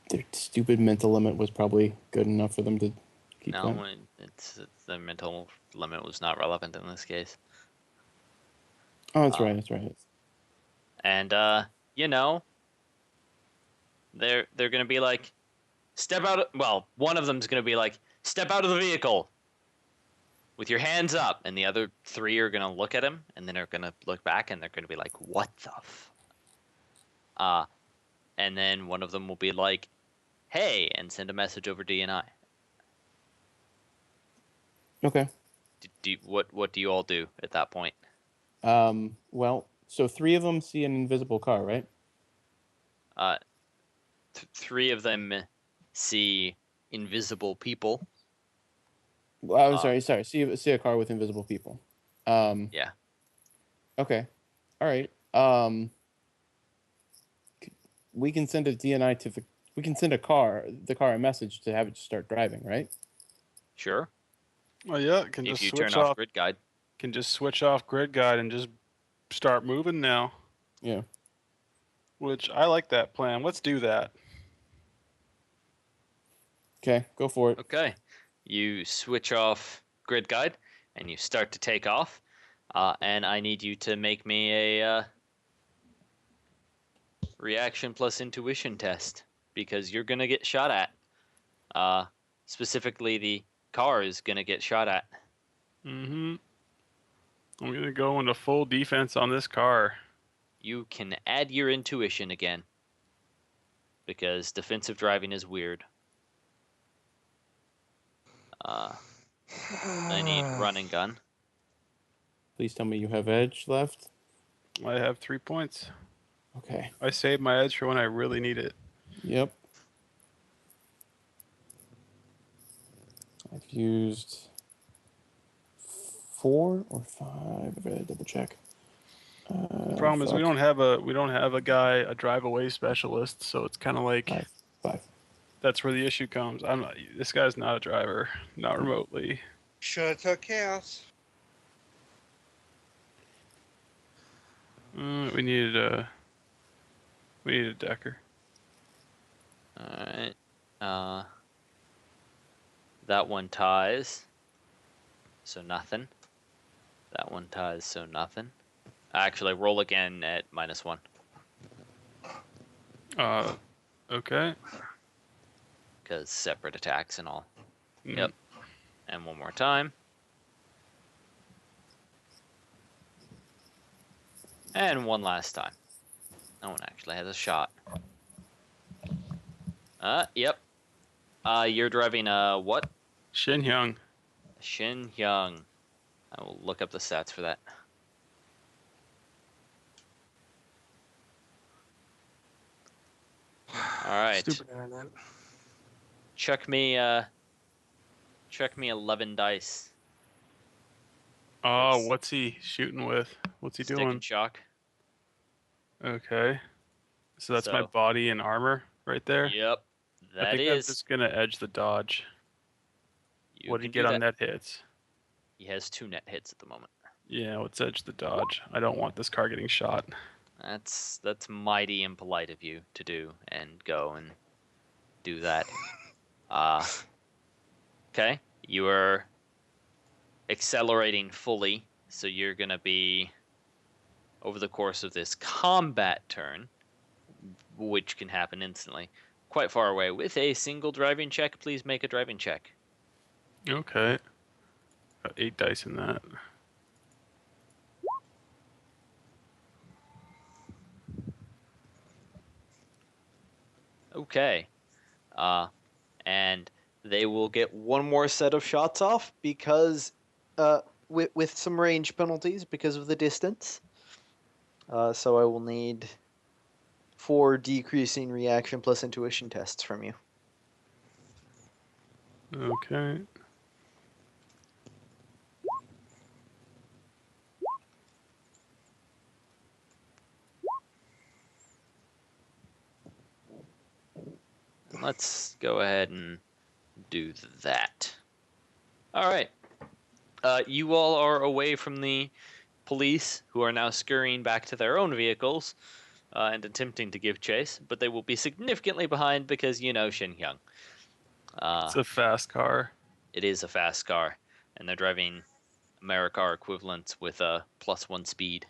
their stupid mental limit was probably good enough for them to keep going. No, it's the mental limit was not relevant in this case. Oh, that's right. That's right. And you know, they're gonna be like, step out. Well, one of them's gonna be like, step out of the vehicle with your hands up, and the other 3 are gonna look at him, and then they're gonna look back, and they're gonna be like, what the and then one of them will be like, hey, and send a message over DNI. Okay. What do you all do at that point? Well, so 3 of them see an invisible car, right? 3 of them see invisible people. Well, I'm sorry. See a car with invisible people. Yeah. Okay. All right. We can send a DNI to the. We can send the car a message to have it start driving, right? Sure. Oh yeah, can If just you switch turn off off. grid guide. Can just switch off grid guide and just start moving now. Yeah. Which I like that plan. Let's do that. Okay, go for it. Okay. You switch off grid guide and you start to take off. And I need you to make me a reaction plus intuition test because you're gonna get shot at. Specifically, the car is gonna get shot at. Mm-hmm. I'm gonna go into full defense on this car. You can add your intuition again because defensive driving is weird. I need run and gun. Please tell me you have edge left. I have 3 points. Okay. I saved my edge for when I really need it. Yep. I've used 4 or 5. I gotta double check. The problem is we don't have a guy, a drive away specialist, so it's kind of like 5. that's where the issue comes. This guy's not a driver, not remotely. Should have took chaos. We needed a decker. Alright. That one ties. So nothing. That one ties, so nothing. Actually, roll again at -1. Okay. Because separate attacks and all. Mm. Yep. And one more time. And one last time. No one actually has a shot. Yep. You're driving a what? Shin Hyung. Shin Hyung. I will look up the stats for that. All right. Stupid internet. Chuck me 11 dice. Oh, what's he shooting with? What's he Stick doing? and shock. Okay. So that's my So- body and armor right there. Yep. I That think I'm is. just gonna edge the dodge. You What did he can get do on that. net hits? He has 2 net hits at the moment. Yeah, let's edge the dodge. I don't want this car getting shot. That's mighty impolite of you to do and go and do that. Okay. You are accelerating fully, so you're gonna be over the course of this combat turn, which can happen instantly, quite far away. With a single driving check, please make a driving check. Okay. Got 8 dice in that. Okay. And They will get one more set of shots off because, with some range penalties because of the distance. So I will need 4 decreasing reaction plus intuition tests from you. Okay. let's go ahead and do that. All right. You all are away from the police, who are now scurrying back to their own vehicles and attempting to give chase, but they will be significantly behind because you know Xinjiang. It's a fast car. It is a fast car, and they're driving Americar equivalents with a +1 speed.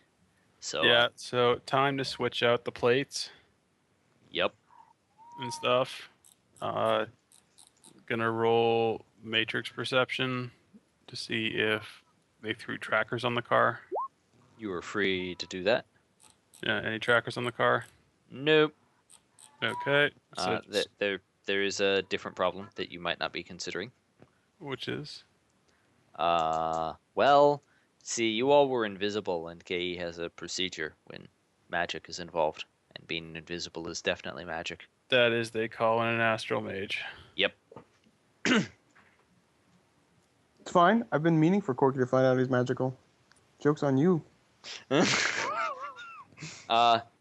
So Yeah, so time to switch out the plates yep. and stuff. Gonna roll matrix perception to see if they threw trackers on the car. You are free to do that. Yeah, any trackers on the car? Nope. Okay. So There is a different problem that you might not be considering. which is? Well, see, you all were invisible, and KE has a procedure when magic is involved, and being invisible is definitely magic. That is, they call in an astral mage. Yep. It's fine. I've been meaning for Corky to find out he's magical. Joke's on you.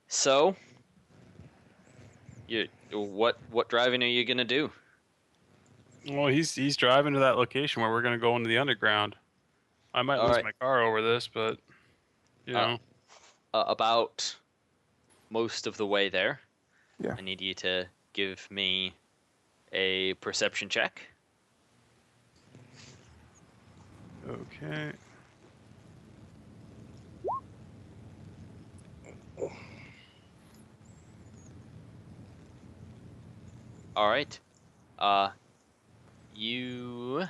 So, what driving are you gonna do? Well, he's driving to that location where we're gonna go into the underground. I might All lose right. my car over this, but you know. About most of the way there. Yeah. I need you to give me a perception check. Okay. All right. You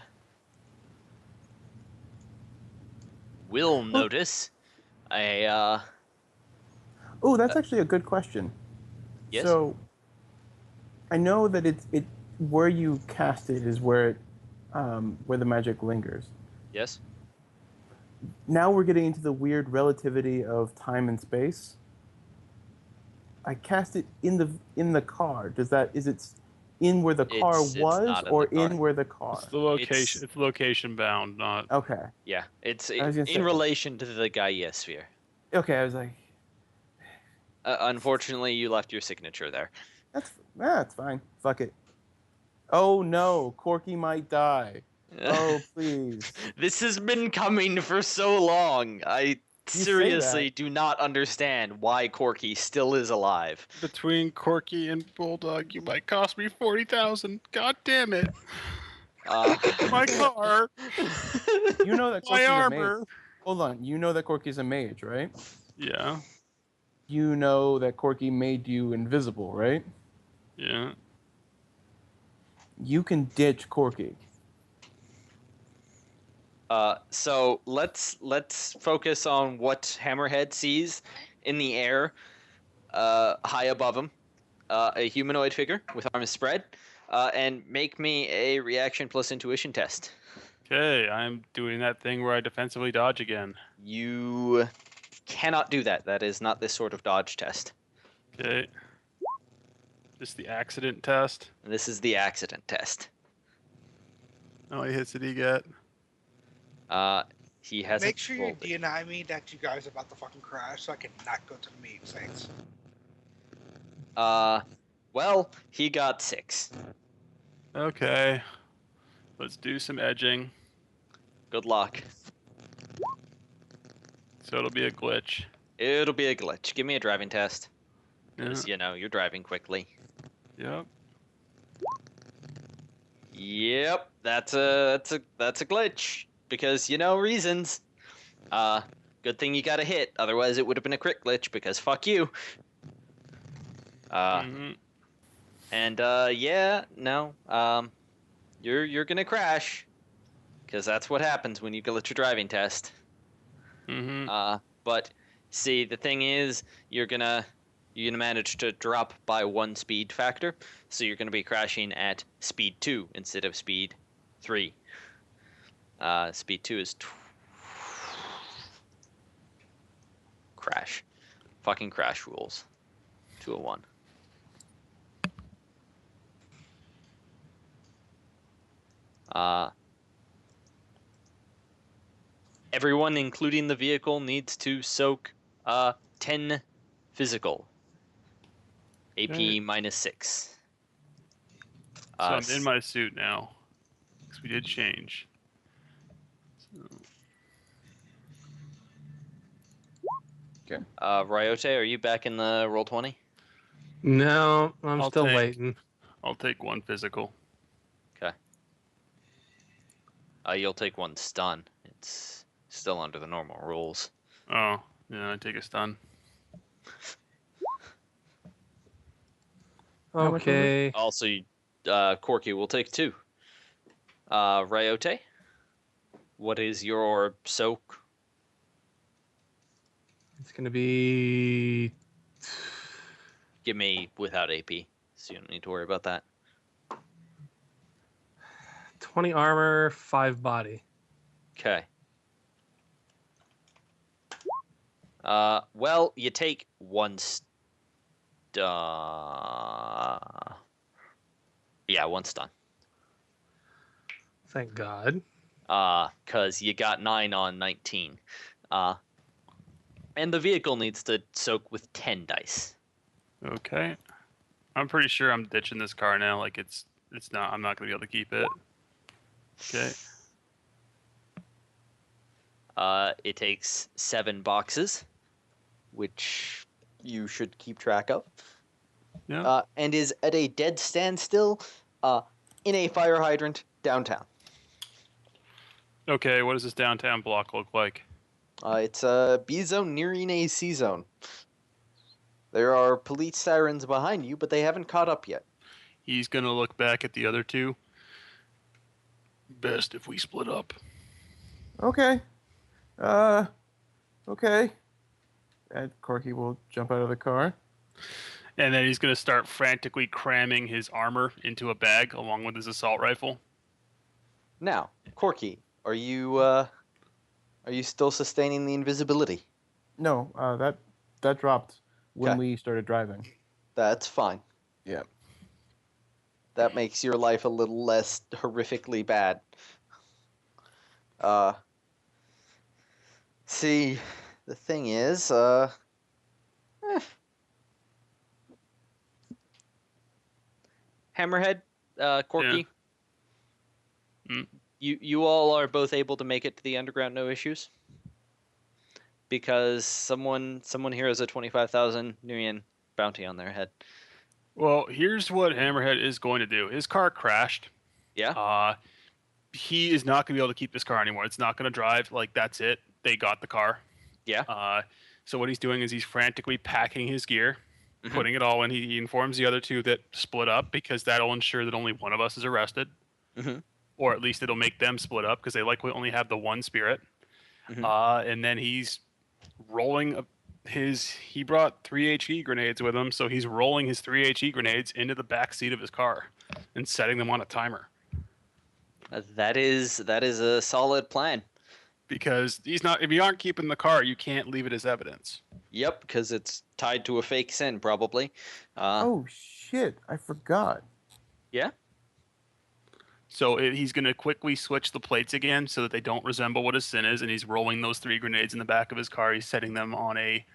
will notice a Oh, that's actually a good question. yes. So, I know that it where you cast it is where the magic lingers. Yes. Now we're getting into the weird relativity of time and space. I cast it in the car. Is it in where the car It's was, not in or the car. in where the car? It's the location. It's location bound, not. Okay. Yeah, it's I was gonna say- in relation to the Gaia sphere. Okay, I was like, Unfortunately, you left your signature there. that's fine. Fuck it. Oh no, Corky might die. Oh please. This has been coming for so long. I say seriously that. do not understand why Corky still is alive. Between Corky and Bulldog, you might cost me 40,000. God damn it! My car, You know that my Corky's a armor. mage. Hold on. You know that Corky's a mage, right? Yeah, You know that Corky made you invisible, right? yeah. You can ditch Corky. So let's focus on what Hammerhead sees in the air, high above him, a humanoid figure with arms spread, and make me a reaction plus intuition test. Okay, I'm doing that thing where I defensively dodge again. You cannot do that. That is not this sort of dodge test. Okay. This is the accident test. This is the accident test. How many hits did he get? He hasn't Make sure you rolled it. DNI me that you guys are about to fucking crash so I can not go to the meeting sites. Well, he got 6. Okay. Let's do some edging. Good luck. So it'll be a glitch. It'll be a glitch. Give me a driving test. Yeah. Because, you know, you're driving quickly. Yep. Yep, that's a glitch. Because, you know, reasons. Good thing you got a hit. Otherwise, it would have been a crit glitch because fuck you. Mhm. And yeah, no. You're gonna crash. Because that's what happens when you glitch a driving test. Mhm. But see, the thing is, you're gonna manage to drop by 1 speed factor, so you're gonna be crashing at speed 2 instead of speed 3. Speed 2 is crash. Fucking crash rules. 201. Everyone, including the vehicle, needs to soak 10 physical. AP Okay. -6. So I'm in my suit now. Because we did change. So, Ryote, are you back in the roll 20? No, I'm I'll still take- waiting. I'll take one physical. Okay. You'll take one stun. It's still under the normal rules. Oh, yeah, I take a stun. How much was it? Okay. Also, Corky will take 2. Ryote, what is your soak? It's going to be Give me without AP, so you don't need to worry about that. 20 armor, 5 body. Okay. Well, you take 1 yeah, 1 stun. Thank God. Cause you got 9 on 19. And the vehicle needs to soak with 10 dice. Okay. I'm pretty sure I'm ditching this car now. Like it's not. I'm not gonna be able to keep it. Okay. It takes 7 boxes, which you should keep track of. Yeah. And is at a dead standstill in a fire hydrant downtown. Okay. What does this downtown block look like? It's a B zone nearing a C zone. There are police sirens behind you, but they haven't caught up yet. He's gonna look back at the other two. Best if we split up. Okay. Okay. And Corky will jump out of the car. And then he's gonna start frantically cramming his armor into a bag along with his assault rifle. Now, Corky, are you still sustaining the invisibility? No, that dropped when Okay. we started driving. That's fine. Yeah. That makes your life a little less horrifically bad. See, the thing is, Hammerhead, Corky. Yeah. Mm. You all are both able to make it to the underground, no issues. Because someone here has a 25,000 Nuyen bounty on their head. Well, here's what Hammerhead is going to do. His car crashed. Yeah. He is not going to be able to keep this car anymore. It's not going to drive. Like that's it. They got the car. Yeah. So what he's doing is he's frantically packing his gear, Mhm. putting it all in. He informs the other two that split up because that'll ensure that only one of us is arrested, Mhm. or at least it'll make them split up because they likely only have the one spirit. Mhm. And then he's rolling he brought 3 HE grenades with him, so he's rolling his 3 HE grenades into the back seat of his car and setting them on a timer. That is a solid plan. Because if you aren't keeping the car, you can't leave it as evidence. Yep, because it's tied to a fake sin, probably. Oh shit! I forgot. Yeah. So he's going to quickly switch the plates again so that they don't resemble what his sin is, and he's rolling those 3 grenades in the back of his car. He's setting them on a...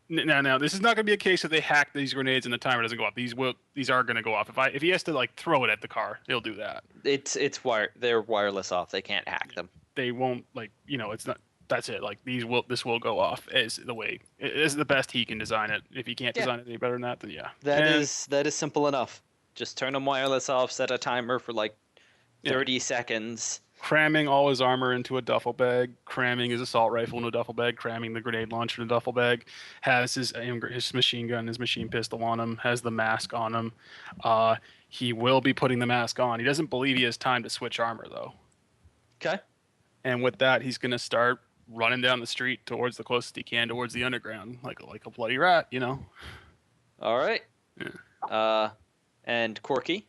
Now, this is not going to be a case that they hack these grenades and the timer doesn't go off. These are going to go off. If he has to like throw it at the car, he'll do that. They're wireless off. They can't hack them. They won't it's not. That's it. Like this will go off as the way. It is the best he can design it. If he can't design it any better than that, then yeah. That is simple enough. Just turn them wireless off. Set a timer for like 30 seconds. Cramming all his armor into a duffel bag, cramming his assault rifle in a duffel bag, cramming the grenade launcher in a duffel bag, has his machine gun, his machine pistol on him, has the mask on him. He will be putting the mask on. He doesn't believe he has time to switch armor though. Okay. And with that, he's gonna start running down the street towards the closest he can towards the underground, like a bloody rat, All right. Yeah. And Corky,